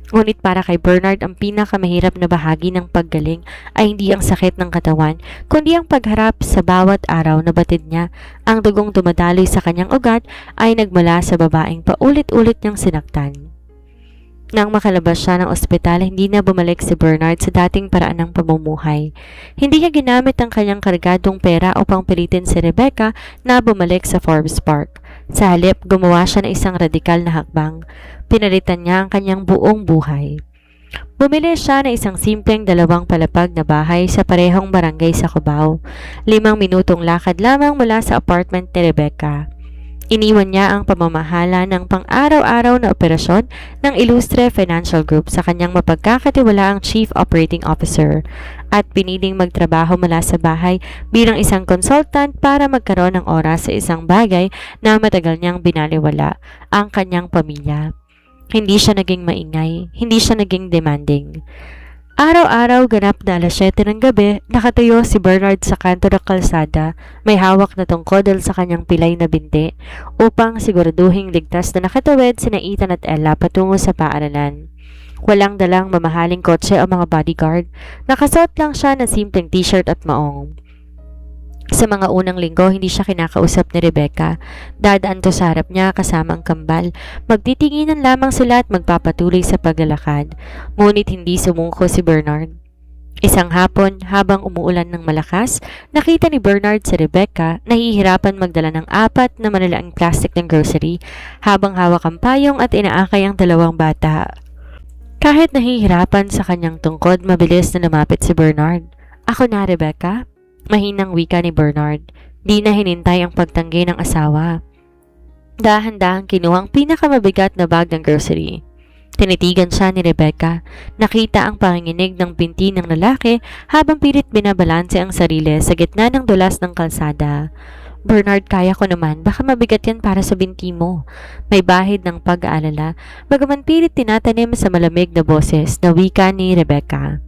Ngunit para kay Bernard, ang pinakamahirap na bahagi ng paggaling ay hindi ang sakit ng katawan, kundi ang pagharap sa bawat araw na batid niya. Ang dugong dumadaloy sa kanyang ugat ay nagmula sa babaeng paulit-ulit niyang sinaktan. Nang makalabas siya ng ospital, hindi na bumalik si Bernard sa dating paraan ng pamumuhay. Hindi niya ginamit ang kanyang kargadong pera upang pilitin si Rebecca na bumalik sa Forbes Park. Sa halip, gumawa siya ng isang radikal na hakbang. Pinalitan niya ang kanyang buong buhay. Bumili siya ng isang simpleng 2 palapag na bahay sa parehong barangay sa Cubao. 5 minutong lakad lamang mula sa apartment ni Rebecca. Iniwan niya ang pamamahala ng pang-araw-araw na operasyon ng Ilustre Financial Group sa kanyang mapagkakatiwalaang Chief Operating Officer at piniling magtrabaho mula sa bahay bilang isang consultant para magkaroon ng oras sa isang bagay na matagal niyang binaliwala, ang kanyang pamilya. Hindi siya naging maingay, hindi siya naging demanding. Araw-araw ganap na 7:00 ng gabi, nakatayo si Bernard sa kanto ng kalsada, may hawak na tungkodol sa kanyang pilay na binti, upang siguraduhing ligtas na nakatawid sina Ethan at Ella patungo sa paaralan. Walang dalang mamahaling kotse o mga bodyguard, nakasuot lang siya ng simpleng t-shirt at maong. Sa mga unang linggo, hindi siya kinakausap ni Rebecca. Dadaan to sa harap niya kasama ang kambal. Magtitinginan lamang sila at magpapatuloy sa paglalakad. Ngunit hindi sumuko si Bernard. Isang hapon, habang umuulan ng malakas, nakita ni Bernard si Rebecca nahihirapan magdala ng 4 na malalaking plastic ng grocery habang hawak ang payong at inaakay ang 2 bata. Kahit nahihirapan sa kanyang tungkod, mabilis na lumapit si Bernard. "Ako na, Rebecca?" Mahinang wika ni Bernard. Di na hinintay ang pagtanggi ng asawa. Dahan-dahang kinuha ang pinakamabigat na bag ng grocery. Tinitigan siya ni Rebecca. Nakita ang panginginig ng binti ng lalaki habang pilit binabalanse ang sarili sa gitna ng dulas ng kalsada. "Bernard, kaya ko naman. Baka mabigat yan para sa binti mo." May bahid ng pag-aalala, bagaman pilit tinatanim sa malamig na boses na wika ni Rebecca.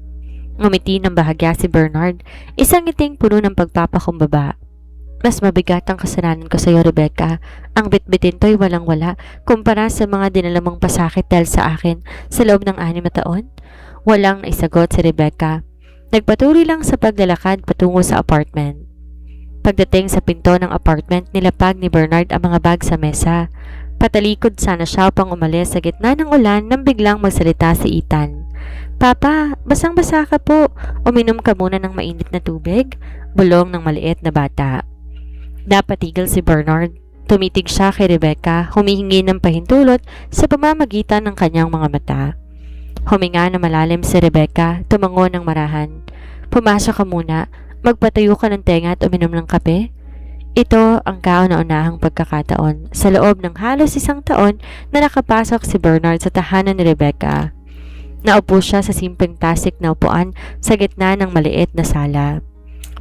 Ngumiti ng bahagya si Bernard, isang ngiting puno ng pagpapakumbaba. "Mas mabigat ang kasalanan ko sa iyo, Rebecca. Ang bitbitin to'y walang-wala kumpara sa mga dinala mong pasakit dahil sa akin sa loob ng 6 na taon." Walang naisagot si Rebecca. Nagpatuloy lang sa paglalakad patungo sa apartment. Pagdating sa pinto ng apartment, nilapag ni Bernard ang mga bag sa mesa. Patalikod sana siya upang umalis sa gitna ng ulan nang biglang magsalita si Ethan. "Papa, basang-basa ka po. Uminom ka muna ng mainit na tubig?" Bulong ng maliit na bata. Napatigil si Bernard. Tumitig siya kay Rebecca, humihingi ng pahintulot sa pamamagitan ng kanyang mga mata. Huminga na malalim si Rebecca, tumango ng marahan. "Pumasok ka muna. Magpatayo ka ng tenga at uminom ng kape." Ito ang kauna-unahang pagkakataon sa loob ng halos 1 taon na nakapasok si Bernard sa tahanan ni Rebecca. Naupo siya sa simpleng plastic na upuan sa gitna ng maliit na sala.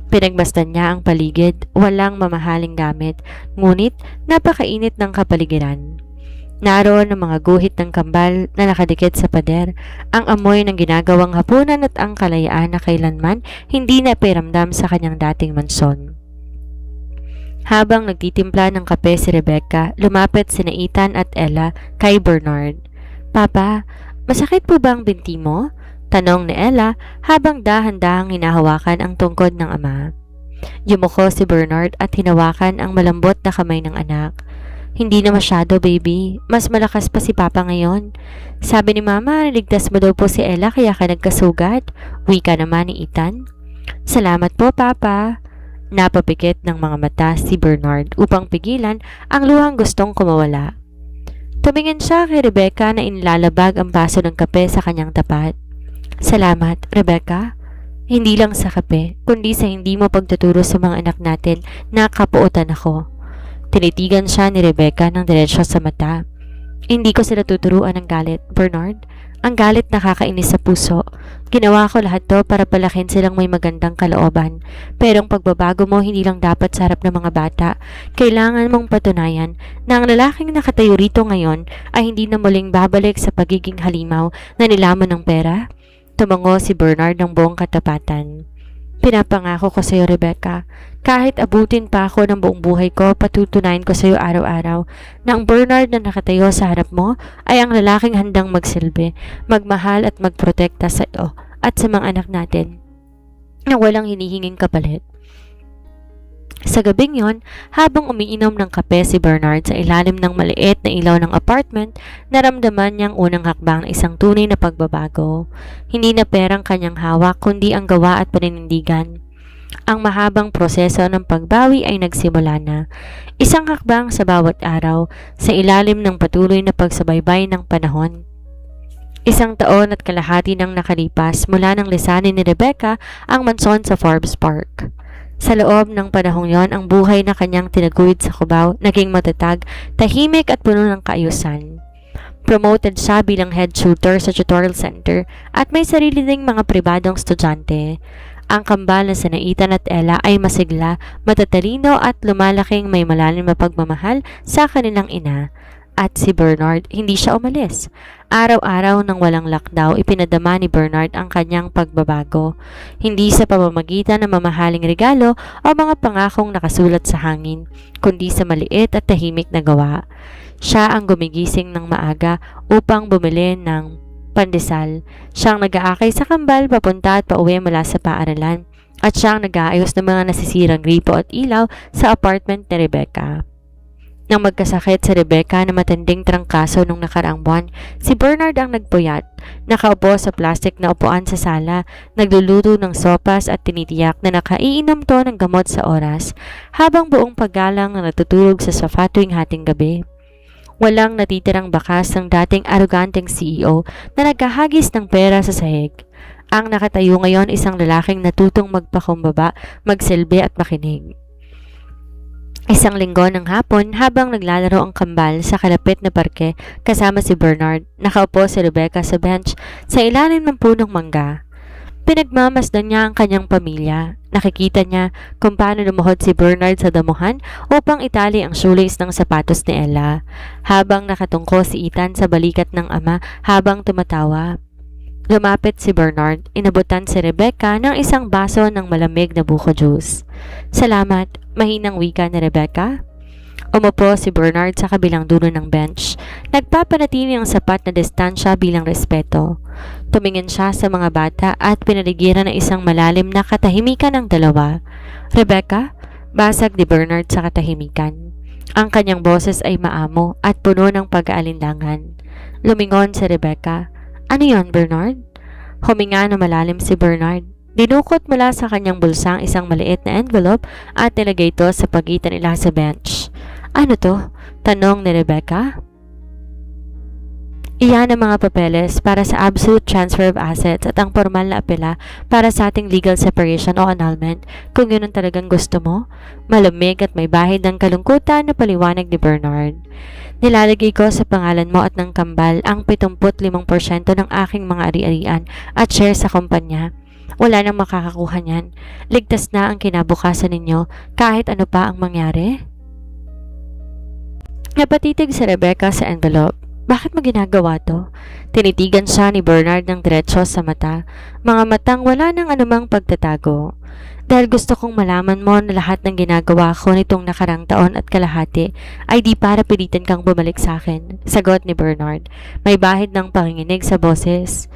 Pinagmasdan niya ang paligid, walang mamahaling gamit, ngunit napakainit ng kapaligiran. Naroon ang mga guhit ng kambal na nakadikit sa pader, ang amoy ng ginagawang hapunan at ang kalayaan na kailanman hindi na iparamdam sa kanyang dating mansyon. Habang nagtitimpla ng kape si Rebecca, lumapit sina Ethan at Ella kay Bernard. "Papa, masakit po ba ang binti mo?" tanong ni Ella habang dahan-dahang hinahawakan ang tungkod ng ama. Yumuko si Bernard at hinawakan ang malambot na kamay ng anak. "Hindi na masyado, baby. Mas malakas pa si Papa ngayon. Sabi ni Mama, niligtas mo daw po si Ella kaya ka nagkasugat." Wika naman ni Ethan. "Salamat po, Papa." Napapikit ng mga mata si Bernard upang pigilan ang luhang gustong kumawala. Tumingin siya kay Rebecca na inilalabag ang baso ng kape sa kanyang tapat. "Salamat, Rebecca. Hindi lang sa kape, kundi sa hindi mo pagtuturo sa mga anak natin na kapuotan ako." Tinitigan siya ni Rebecca ng diretsyo sa mata. "Hindi ko sila tuturuan ng galit, Bernard. Ang galit nakakainis sa puso. Ginawa ko lahat to para palakin silang may magandang kalooban. Pero ang pagbabago mo hindi lang dapat sa harap ng mga bata. Kailangan mong patunayan na ang lalaking nakatayo rito ngayon ay hindi na muling babalik sa pagiging halimaw na nilamon ng pera." Tumango si Bernard ng buong katapatan. "Pinapangako ko sa iyo, Rebecca, kahit abutin pa ako ng buong buhay ko, patutunayan ko sa iyo araw-araw na ang Bernard na nakatayo sa harap mo ay ang lalaking handang magsilbi, magmahal at magprotekta sa iyo at sa mga anak natin na walang hinihinging kapalit." Sa gabing yon, habang umiinom ng kape si Bernard sa ilalim ng maliit na ilaw ng apartment, naramdaman niyang unang hakbang ng isang tunay na pagbabago. Hindi na perang kanyang hawak kundi ang gawa at paninindigan. Ang mahabang proseso ng pagbawi ay nagsimula na. Isang hakbang sa bawat araw sa ilalim ng patuloy na pagsabaybay ng panahon. 1 taon at kalahati nang nakalipas mula nang lisanin ni Rebecca ang mansyon sa Forbes Park. Sa loob ng panahong yon, ang buhay na kanyang tinaguyod sa Cubao naging matatag, tahimik at puno ng kaayusan. Promoted siya bilang head tutor sa tutorial center at may sarili ding mga pribadong estudyante. Ang kambal na sina Ethan at Ella ay masigla, matatalino at lumalaking may malalim na pagmamahal sa kanilang ina. At si Bernard, hindi siya umalis. Araw-araw nang walang lockdown, ipinadama ni Bernard ang kanyang pagbabago. Hindi sa pamamagitan ng mamahaling regalo o mga pangakong nakasulat sa hangin, kundi sa maliit at tahimik na gawa. Siya ang gumigising ng maaga upang bumili ng pandesal. Siyang nag-aakay sa kambal papunta at pauwi mula sa paaralan. At siyang nag-aayos ng mga nasisirang gripo at ilaw sa apartment ni Rebecca. Nang magkasakit si Rebecca na matinding trangkaso nung nakaraang buwan, si Bernard ang nagpuyat. Nakaupo sa plastic na upuan sa sala, nagluluto ng sopas at tinitiyak na nakaiinom to ng gamot sa oras, habang buong paggalang na natutulog sa sofa tuwing hating gabi. Walang natitirang bakas ng dating aroganteng CEO na naghahagis ng pera sa sahig. Ang nakatayo ngayon isang lalaking natutong magpakumbaba, magsilbi at makinig. 1 linggo ng hapon habang naglalaro ang kambal sa kalapit na parke kasama si Bernard, nakaupo si Rebecca sa bench sa ilalim ng punong mangga. Pinagmamasdan niya ang kanyang pamilya. Nakikita niya kung paano lumuhod si Bernard sa damuhan upang itali ang shoelace ng sapatos ni Ella, habang nakatungko si Ethan sa balikat ng ama habang tumatawa. Lumapit si Bernard, inabutan si Rebecca ng isang baso ng malamig na buko juice. "Salamat," mahinang wika ni Rebecca. Umupo si Bernard sa kabilang dulo ng bench. Nagpapanatili ang sapat na distansya bilang respeto. Tumingin siya sa mga bata at pinaligiran ng isang malalim na katahimikan ng dalawa. "Rebecca?" Basag ni Bernard sa katahimikan. Ang kanyang boses ay maamo at puno ng pag-aalinlangan. Lumingon si Rebecca. "Ano yon, Bernard?" Huminga na malalim si Bernard. Dinukot mula sa kanyang bulsa ang isang maliit na envelope at nilagay ito sa pagitan nila sa bench. "Ano to?" tanong ni Rebecca. "Iyan ang mga papeles para sa absolute transfer of assets at ang formal na apela para sa ating legal separation o annulment, kung yun ang talagang gusto mo." Malamig at may bahid ng kalungkutan na paliwanag ni Bernard. "Nilalagay ko sa pangalan mo at ng kambal ang 75% ng aking mga ari-arian at share sa kumpanya. Wala nang makakakuha niyan. Ligtas na ang kinabukasan ninyo kahit ano pa ang mangyari." Napatitig si Rebecca sa envelope. "Bakit mo ginagawa to?" Tinitigan siya ni Bernard ng diretso sa mata, mga matang wala nang anumang pagtatago. "Dahil gusto kong malaman mo na lahat ng ginagawa ko nitong nakarang taon at kalahati ay di para pilitin kang bumalik sa akin," sagot ni Bernard. May bahid ng panginginig sa boses.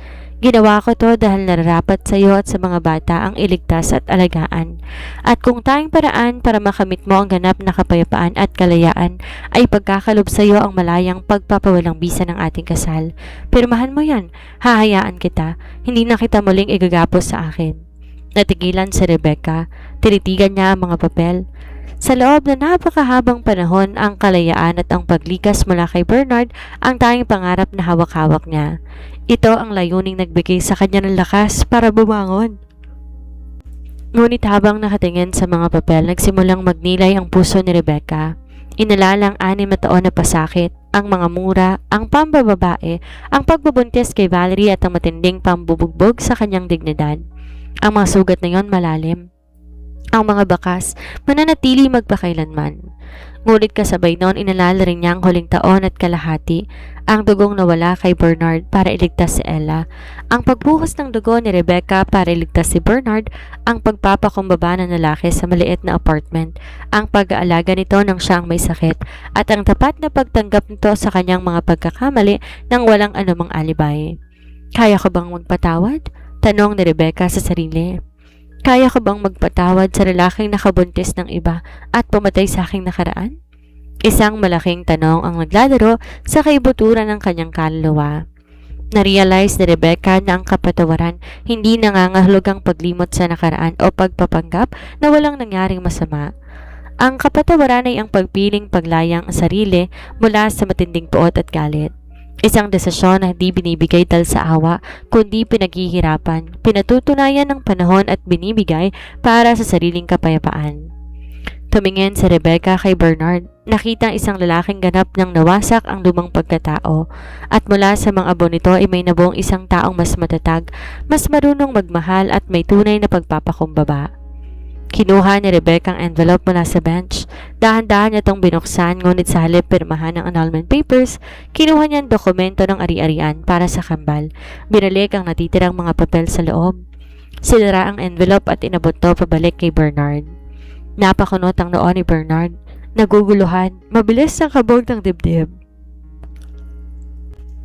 "Ginawa ko to dahil nararapat sa iyo at sa mga bata ang iligtas at alagaan. At kung tanging paraan para makamit mo ang ganap na kapayapaan at kalayaan ay pagkakalob sa iyo ang malayang pagpapawalang bisa ng ating kasal. Pirmahan mo yan, hahayaan kita, hindi na kita muling igagapos sa akin." Natigilan si Rebecca, tinitigan niya ang mga papel. Sa loob na napakahabang panahon, ang kalayaan at ang paglikas mula kay Bernard ang tanging pangarap na hawak-hawak niya. Ito ang layuning nagbigay sa kanya ng lakas para bumangon. Ngunit habang nakatingin sa mga papel, nagsimulang magnilay ang puso ni Rebecca. Inalala ang 6 na taon na pasakit, ang mga mura, ang pambababae, ang pagbubuntis kay Valerie at ang matinding pambubugbog sa kanyang dignidad. Ang mga sugat na yon malalim. Ang mga bakas, mananatili magpakailanman. Ngunit kasabay noon inalala rin niya ang huling taon at kalahati, ang dugong nawala kay Bernard para iligtas si Ella, ang pagbuhos ng dugo ni Rebecca para iligtas si Bernard, ang pagpapakumbaba ng lalaki sa maliit na apartment, ang pag-aalaga nito nang siyang may sakit, at ang tapat na pagtanggap nito sa kanyang mga pagkakamali nang walang anumang alibay. "Kaya ko bang magpatawad?" tanong ni Rebecca sa sarili. "Kaya ko bang magpatawad sa lalaking nakabuntis ng iba at pumatay sa aking nakaraan?" Isang malaking tanong ang naglalaro sa kaibuturan ng kanyang kaluluwa. Narealize ni Rebecca na ang kapatawaran hindi nangangahulugang paglimot sa nakaraan o pagpapanggap na walang nangyaring masama. Ang kapatawaran ay ang pagpiling paglayang ang sarili mula sa matinding puot at galit. Isang desisyon na hindi binibigay dahil sa awa, kundi pinaghihirapan, pinatutunayan ng panahon at binibigay para sa sariling kapayapaan. Tumingin si Rebecca kay Bernard. Nakita isang lalaking ganap ng nawasak ang lumang pagkatao at mula sa mga abo nito ay may nabuong isang taong mas matatag, mas marunong magmahal at may tunay na pagpapakumbaba. Kinuha ni Rebecca ang envelope mula sa bench. Dahan-dahan niya itong binuksan, ngunit sa halip pirmahan ng annulment papers, kinuha niya ang dokumento ng ari-arian para sa kambal. Binalik ang natitirang mga papel sa loob. Sinara ang envelope at inabot ito pabalik kay Bernard. Napakunot ang noo ni Bernard. Naguguluhan, mabilis ang kabog ng dibdib.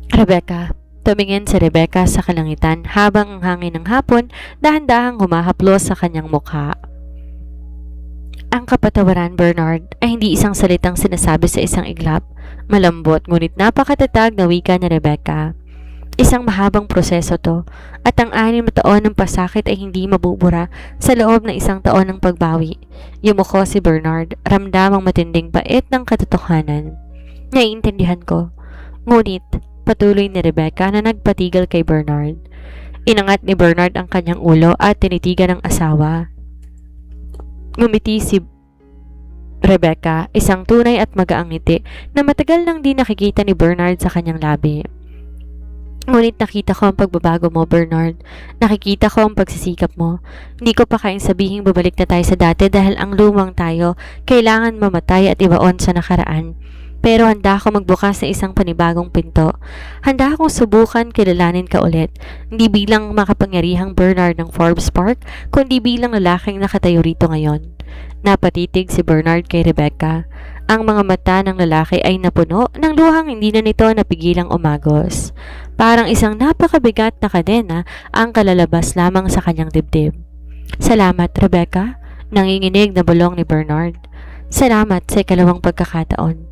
Rebecca. Tumingin si Rebecca sa kalangitan habang ang hangin ng hapon dahan-dahang humahaplos sa kanyang mukha. Ang kapatawaran, Bernard, ay hindi isang salitang sinasabi sa isang iglap. Malambot ngunit napakatatag na wika ni Rebecca. Isang mahabang proseso to, at ang 6 na taon ng pasakit ay hindi mabubura sa loob ng 1 taon ng pagbawi. Yumuko si Bernard, ramdam ang matinding bait ng katotohanan. Naiintindihan ko. Ngunit, patuloy ni Rebecca na nagpatigil kay Bernard. Inangat ni Bernard ang kanyang ulo at tinitigan ng asawa. Ngumiti si Rebecca, isang tunay at magaang ngiti na matagal nang di nakikita ni Bernard sa kanyang labi. Ngunit nakita ko ang pagbabago mo, Bernard. Nakikita ko ang pagsisikap mo. Hindi ko pa kayang sabihing babalik na tayo sa dati dahil ang lumang tayo kailangan mamatay at ibaon sa nakaraan. Pero handa ako magbukas ng isang panibagong pinto. Handa akong subukan kilalanin ka ulit. Hindi bilang makapangyarihang Bernard ng Forbes Park, kundi bilang lalaking nakatayo rito ngayon. Napatitig si Bernard kay Rebecca. Ang mga mata ng lalaki ay napuno ng luhang hindi na nito napigilang umagos. Parang isang napakabigat na kadena ang kalalabas lamang sa kanyang dibdib. Salamat, Rebecca, nanginginig na bulong ni Bernard. Salamat sa ikalawang pagkakataon.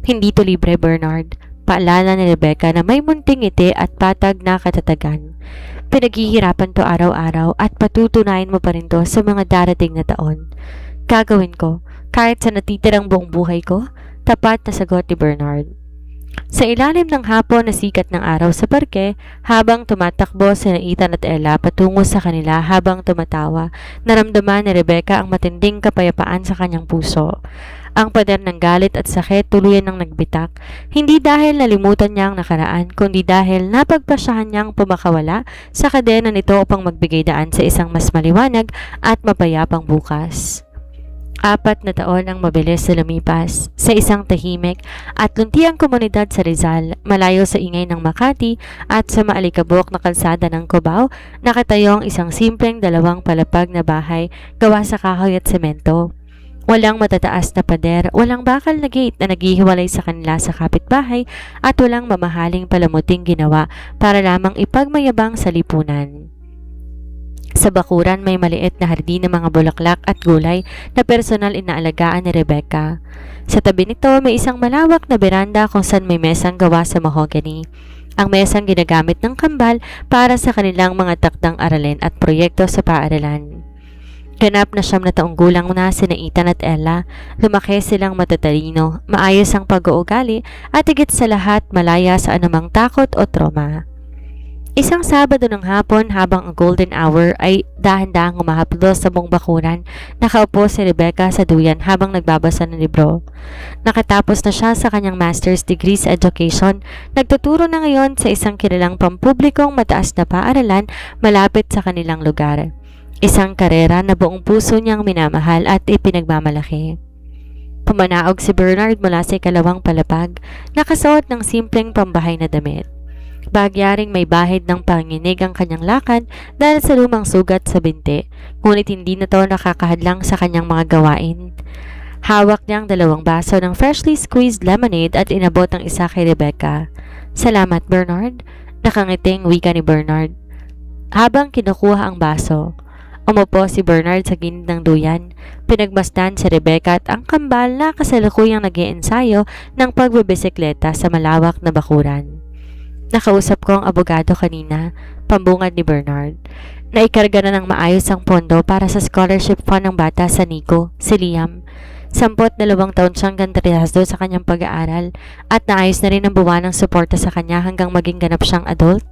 Hindi to libre, Bernard. Paalala ni Rebecca na may munting ngiti at patag na katatagan. Pinaghihirapan to araw-araw at patutunayan mo pa rin to sa mga darating na taon. Gagawin ko, kahit sa natitirang buong buhay ko, tapat na sagot ni Bernard. Sa ilalim ng hapon na sikat ng araw sa parke, habang tumatakbo si Ethan at Ella patungo sa kanila habang tumatawa, naramdaman ni Rebecca ang matinding kapayapaan sa kanyang puso. Ang pader ng galit at sakit tuluyan ng nagbitak, hindi dahil nalimutan niya ang nakaraan, kundi dahil napagpasyahan niyang pumakawala sa kadena nito upang magbigay daan sa isang mas maliwanag at mapayapang bukas. 4 na taon ang mabilis na lumipas sa isang tahimik at luntiang komunidad sa Rizal, malayo sa ingay ng Makati at sa maalikabok na kalsada ng Cubao, nakatayo ang isang simpleng 2 palapag na bahay gawa sa kahoy at semento. Walang matataas na pader, walang bakal na gate na naghihiwalay sa kanila sa kapitbahay at walang mamahaling palamuting ginawa para lamang ipagmayabang sa lipunan. Sa bakuran may maliit na hardin ng mga bulaklak at gulay na personal inaalagaan ni Rebecca. Sa tabi nito may isang malawak na beranda kung saan may mesang gawa sa mahogany. Ang mesang ginagamit ng kambal para sa kanilang mga takdang aralin at proyekto sa paaralan. Ganap na 9 na taong gulang na sina Ethan at Ella. Lumaki silang matatalino, maayos ang pag-uugali at higit sa lahat malaya sa anumang takot o trauma. Isang Sabado ng hapon habang ang golden hour ay dahan-dahang humahaplos sa buong bakuran, nakaupo si Rebecca sa duyan habang nagbabasa ng libro. Nakatapos na siya sa kanyang master's degree sa education, nagtuturo na ngayon sa isang kilalang pampublikong mataas na paaralan malapit sa kanilang lugar. Isang karera na buong puso niyang minamahal at ipinagmamalaki. Pumanaog si Bernard mula sa ikalawang palapag, nakasuot ng simpleng pambahay na damit. Bagyaring may bahid ng panginig ang kanyang lakad dahil sa lumang sugat sa binti, ngunit hindi na to nakakahadlang sa kanyang mga gawain. Hawak niya ang 2 baso ng freshly squeezed lemonade at inabot ang isa kay Rebecca. Salamat, Bernard. Nakangiting wika ni Bernard. Habang kinukuha ang baso, umupo si Bernard sa gilid ng duyan. Pinagmasdan si Rebecca at ang kambal na kasalukuyang nag-iensayo ng pagbibisikleta sa malawak na bakuran. Nakausap ko ang abogado kanina, pambungad ni Bernard. Naikarga na ng maayos ang pondo para sa scholarship fund ng bata sa Nico, si Liam. 12 siyang gantaryado sa kanyang pag-aaral at naayos na rin ang buwan ng suporta sa kanya hanggang maging ganap siyang adult.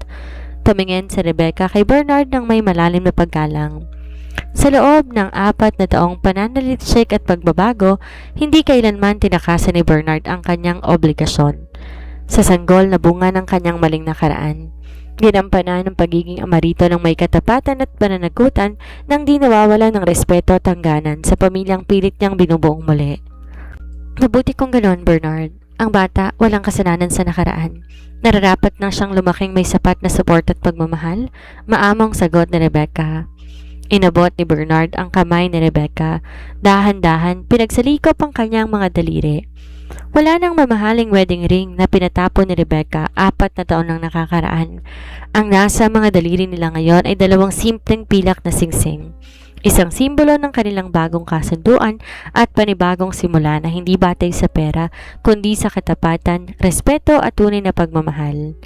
Tumingin si Rebecca kay Bernard ng may malalim na paggalang. Sa loob ng 4 na taong pananaliksik at pagbabago, hindi kailanman tinakasan ni Bernard ang kanyang obligasyon. Sa sanggol na bunga ng kanyang maling nakaraan, ginampanan ng pagiging ama rito ng may katapatan at pananagutan nang di nawawala ng respeto at hangganan sa pamilyang pilit niyang binubuong muli. Mabuti kung ganoon, Bernard. Ang bata walang kasalanan sa nakaraan. Nararapat na siyang lumaking may sapat na support at pagmamahal, maamong sagot ni Rebecca. Inabot ni Bernard ang kamay ni Rebecca. Dahan-dahan, pinagsalikop ang kanyang mga daliri. Wala nang mamahaling wedding ring na pinatapon ni Rebecca 4 na taon nang nakakaraan. Ang nasa mga daliri nila ngayon ay 2 simpleng pilak na singsing. Isang simbolo ng kanilang bagong kasunduan at panibagong simula na hindi batay sa pera, kundi sa katapatan, respeto at tunay na pagmamahal.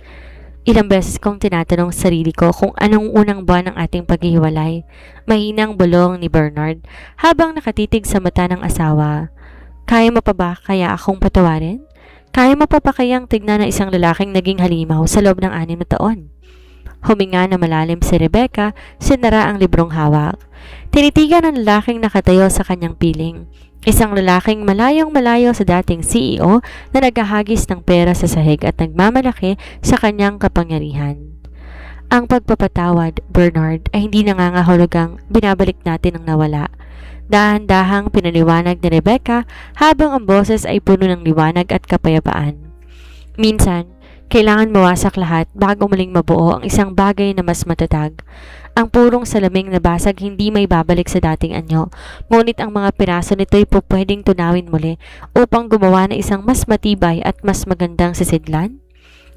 Ilang beses kong tinatanong sa sarili ko kung anong unang buwan ng ating paghihiwalay. Mahinang bulong ni Bernard habang nakatitig sa mata ng asawa. Kaya mo pa ba kaya akong patawarin? Kaya mo pa ba kayang tignan na isang lalaking naging halimaw sa loob ng 6 na taon? Huminga na malalim si Rebecca, sinara ang librong hawak. Tinitigan ng lalaking nakatayo sa kanyang piling. Isang lalaking malayong-malayo sa dating CEO na naghahagis ng pera sa sahig at nagmamalaki sa kanyang kapangyarihan. Ang pagpapatawad, Bernard, ay hindi nangangahulugang binabalik natin ang nawala. Dahan-dahang pinaliwanag ni Rebecca habang ang boses ay puno ng liwanag at kapayapaan. Minsan, kailangan mawasak lahat bago muling mabuo ang isang bagay na mas matatag. Ang purong salaming na basag hindi may babalik sa dating anyo, ngunit ang mga piraso nito'y pwedeng tunawin muli upang gumawa ng isang mas matibay at mas magandang sisidlan.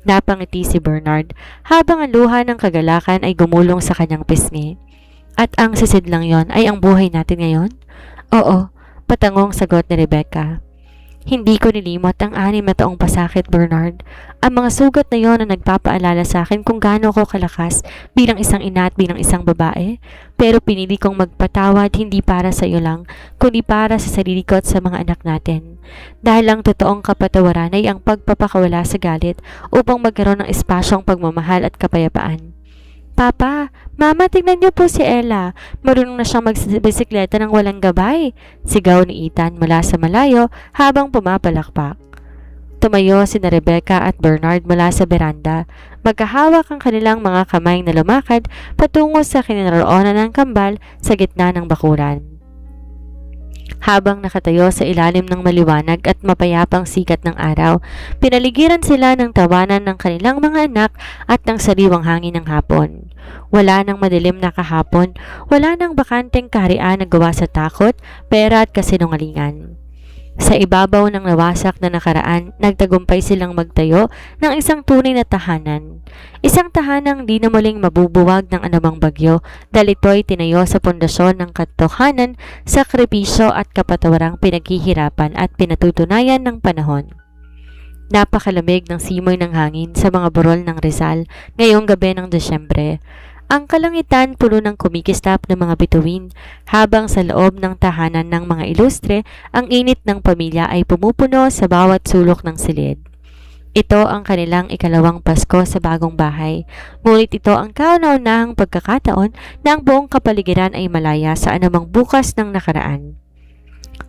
Napangiti si Bernard habang ang luha ng kagalakan ay gumulong sa kanyang pisngi. At ang sisidlang yon ay ang buhay natin ngayon? Oo, patangong sagot ni Rebecca. Hindi ko nilimot ang 6 na taong pasakit, Bernard. Ang mga sugat na yon na nagpapaalala sa akin kung gaano ako kalakas bilang isang ina at bilang isang babae. Pero pinili kong magpatawad hindi para sa iyo lang, kundi para sa sarili ko at sa mga anak natin. Dahil ang totoong kapatawaran ay ang pagpapakawala sa galit upang magkaroon ng espasyong pagmamahal at kapayapaan. Papa, Mama, tingnan niyo po si Ella. Marunong na siyang magbisikleta ng walang gabay. Sigaw ni Ethan mula sa malayo habang pumapalakpak. Tumayo sina Rebecca at Bernard mula sa beranda. Magkahawak ang kanilang mga kamay na lumakad patungo sa kinaroonan ng kambal sa gitna ng bakuran. Habang nakatayo sa ilalim ng maliwanag at mapayapang sikat ng araw, pinaligiran sila ng tawanan ng kanilang mga anak at ng sariwang hangin ng hapon. Wala nang madilim na kahapon, wala nang bakanteng kaharian na gawa sa takot, pera at kasinungalingan. Sa ibabaw ng nawasak na nakaraan, nagtagumpay silang magtayo ng isang tunay na tahanan. Isang tahanang di na muling mabubuwag ng anumang bagyo dahil ito'y tinayo sa pundasyon ng katotohanan, sakripisyo at kapatawarang pinaghihirapan at pinatutunayan ng panahon. Napakalamig ng simoy ng hangin sa mga burol ng Rizal ngayong gabi ng Desyembre. Ang kalangitan puno ng kumikistap ng mga bituin, habang sa loob ng tahanan ng mga ilustre, ang init ng pamilya ay pumupuno sa bawat sulok ng silid. Ito ang kanilang ikalawang Pasko sa bagong bahay, ngunit ito ang kauna-unahang pagkakataon na ang buong kapaligiran ay malaya sa anumang bukas ng nakaraan.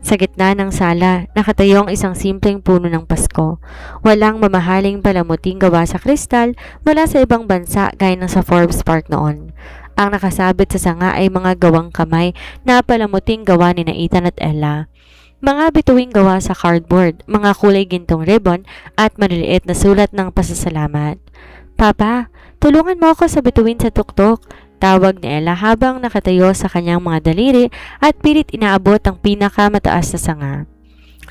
Sa gitna ng sala, nakatayo ang isang simpleng puno ng Pasko. Walang mamahaling palamuting gawa sa kristal mula sa ibang bansa gaya ng sa Forbes Park noon. Ang nakasabit sa sanga ay mga gawang kamay na palamuting gawa ni Ethan at Ella. Mga bituing gawa sa cardboard, mga kulay gintong ribbon at maliliit na sulat ng pasasalamat. Papa, tulungan mo ako sa bituin sa tuktok. Tawag ni Ella habang nakatayo sa kanyang mga daliri at pilit inaabot ang pinakamataas na sanga.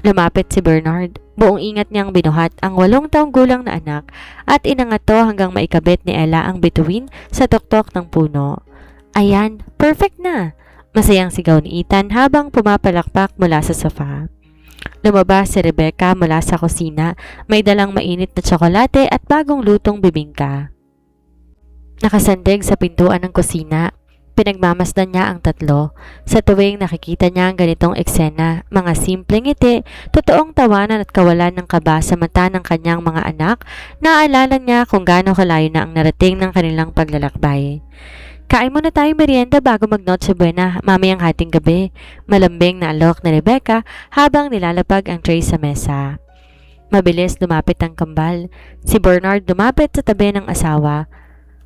Lumapit si Bernard. Buong ingat niyang binuhat ang 8 taong gulang na anak at inangat to hanggang maikabit ni Ella ang bituin sa tuktok ng puno. Ayan, perfect na! Masayang sigaw ni Ethan habang pumapalakpak mula sa sofa. Lumabas si Rebecca mula sa kusina, may dalang mainit na tsokolate at bagong lutong bibingka. Nakasandig sa pintuan ng kusina, Pinagmamasdan niya ang tatlo. Sa tuwing nakikita niya ang ganitong eksena, mga simpleng ngiti, totoong tawanan at kawalan ng kaba sa mata ng kanyang mga anak, naaalala niya kung gaano kalayo na ang narating ng kanilang paglalakbay. Kain muna tayo merienda bago mag-Noche Buena mamayang hating gabi, malambing na alok ni Rebecca habang nilalapag ang tray sa mesa. Mabilis lumapit ang kambal. Si Bernard lumapit sa tabi ng asawa.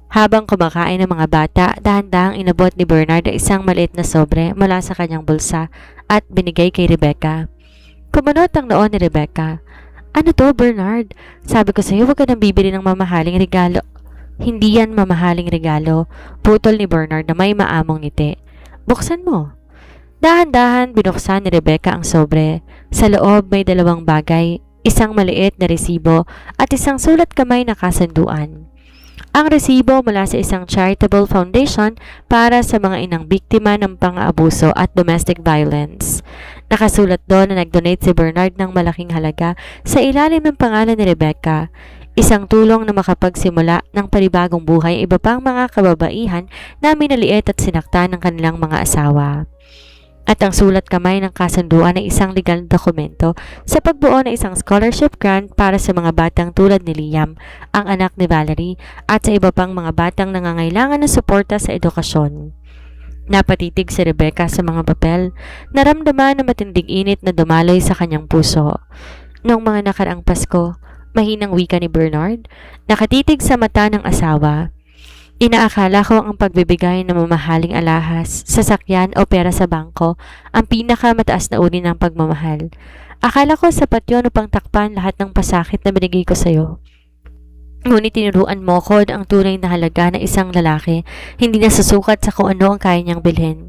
Habang kumakain ng mga bata, dahan-dahang inabot ni Bernard ang isang maliit na sobre mula sa kanyang bulsa at binigay kay Rebecca. Kumunot ang noon ni Rebecca. Ano to, Bernard? Sabi ko sa'yo, huwag ka nang bibili ng mamahaling regalo. Hindi yan mamahaling regalo, putol ni Bernard na may maamong ngiti. Buksan mo. Dahan-dahan binuksan ni Rebecca ang sobre. Sa loob may dalawang bagay, isang maliit na resibo at isang sulat kamay na kasunduan. Ang resibo mula sa isang charitable foundation para sa mga inang biktima ng pang-aabuso at domestic violence. Nakasulat doon na nag-donate si Bernard ng malaking halaga sa ilalim ng pangalan ni Rebecca, isang tulong na makapagsimula ng panibagong buhay iba pang mga kababaihan na minaliit at sinaktan ng kanilang mga asawa. At ang sulat kamay ng kasunduan ay isang legal na dokumento sa pagbuo ng isang scholarship grant para sa mga batang tulad ni Liam, ang anak ni Valerie, at sa iba pang mga batang nangangailangan ng suporta sa edukasyon. Napatitig si Rebecca sa mga papel, naramdaman na matinding init na dumaloy sa kanyang puso. Noong mga nakaraang Pasko, mahinang wika ni Bernard, nakatitig sa mata ng asawa. Inaakala ko ang pagbibigay ng mamahaling alahas, sasakyan o pera sa bangko ang pinakamataas na uri ng pagmamahal. Akala ko sapat yun upang takpan lahat ng pasakit na binigay ko sa'yo. Ngunit tinuruan mo ko ang tunay na halaga ng isang lalaki, hindi na susukat sa kung ano ang kaya niyang bilhin,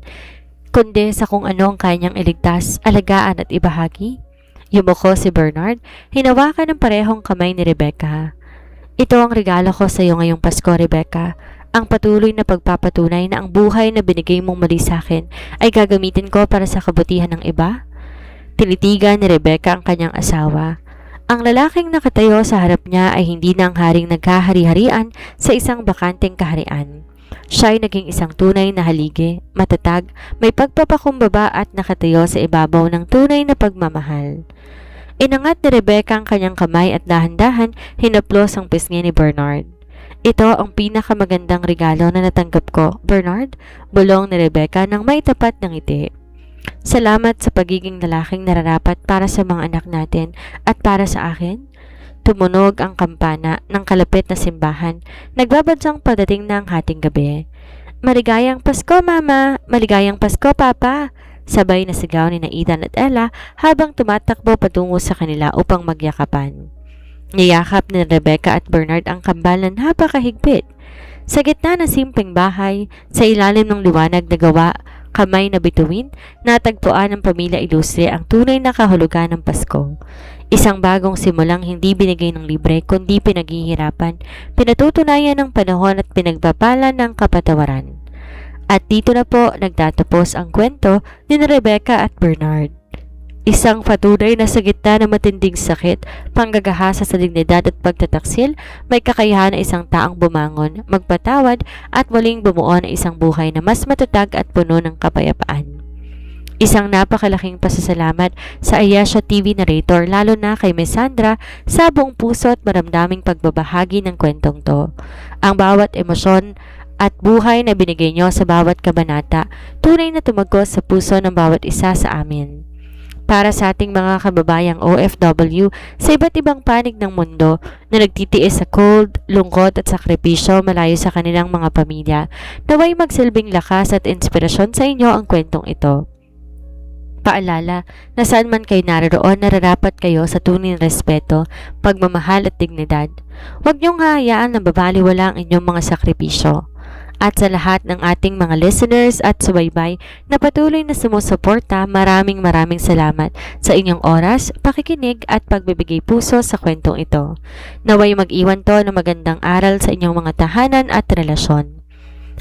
kundi sa kung ano ang kaya niyang iligtas, alagaan at ibahagi. Yumuko si Bernard, hinawakan ng parehong kamay ni Rebecca. Ito ang regalo ko sa iyo ngayong Pasko, Rebecca. Ang patuloy na pagpapatunay na ang buhay na binigay mong muli sa akin ay gagamitin ko para sa kabutihan ng iba. Tinitigan ni Rebecca ang kanyang asawa. Ang lalaking nakatayo sa harap niya ay hindi na ang haring nagkahari-harian sa isang bakanteng kaharian. Siya ay naging isang tunay na haligi, matatag, may pagpapakumbaba at nakatayo sa ibabaw ng tunay na pagmamahal. Inangat ni Rebecca ang kanyang kamay at dahan-dahan hinaplos ang pisngi ni Bernard. Ito ang pinakamagandang regalo na natanggap ko, Bernard, bulong ni Rebecca nang may tapat ng ngiti. Salamat sa pagiging lalaking nararapat para sa mga anak natin at para sa akin. Tumunog ang kampana ng kalapit na simbahan, nagbabadyang padating na ang hating gabi. Maligayang Pasko, Mama! Maligayang Pasko, Papa! Sabay na sigaw ni Ethan at Ella habang tumatakbo patungo sa kanila upang magyakapan. Niyakap ni Rebecca at Bernard ang kambal na napakahigpit. Sa gitna ng simpleng bahay, sa ilalim ng liwanag na gawa, kamay na bituin, natagpuan ng pamilya Ilustre ang tunay na kahulugan ng Pasko. Isang bagong simulang hindi binigay ng libre kundi pinaghihirapan, pinatutunayan ng panahon at pinagpapala ng kapatawaran. At dito na po nagtatapos ang kwento ni Rebecca at Bernard. Isang patunay na sa gitna ng matinding sakit, panggagahasa sa dignidad at pagtataksil, may kakayahan na isang taong bumangon, magpatawad at muling bumuo ng isang buhay na mas matatag at puno ng kapayapaan. Isang napakalaking pasasalamat sa Ayesha TV narrator lalo na kay Miss Sandra sa buong puso at maramdaming pagbabahagi ng kwentong to. Ang bawat emosyon at buhay na binigay nyo sa bawat kabanata, tunay na tumagos sa puso ng bawat isa sa amin. Para sa ating mga kababayang OFW sa iba't ibang panig ng mundo na nagtitiis sa cold, lungkot at sakripisyo malayo sa kanilang mga pamilya, naway magsilbing lakas at inspirasyon sa inyo ang kwentong ito. Paalala na saan man kayo naroon, nararapat kayo sa tunay na respeto, pagmamahal at dignidad. Huwag niyong hahayaan na babaliwala ang inyong mga sakripisyo. At sa lahat ng ating mga listeners at subaybay na patuloy na sumusuporta, maraming salamat sa inyong oras, pakikinig at pagbibigay puso sa kwentong ito. Naway mag-iwan to ng magandang aral sa inyong mga tahanan at relasyon.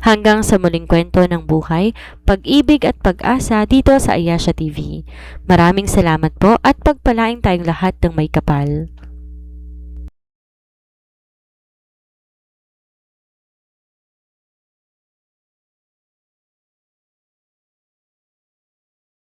Hanggang sa muling kwento ng buhay, pag-ibig at pag-asa dito sa Ayesha TV. Maraming salamat po at pagpalain tayong lahat ng may kapal.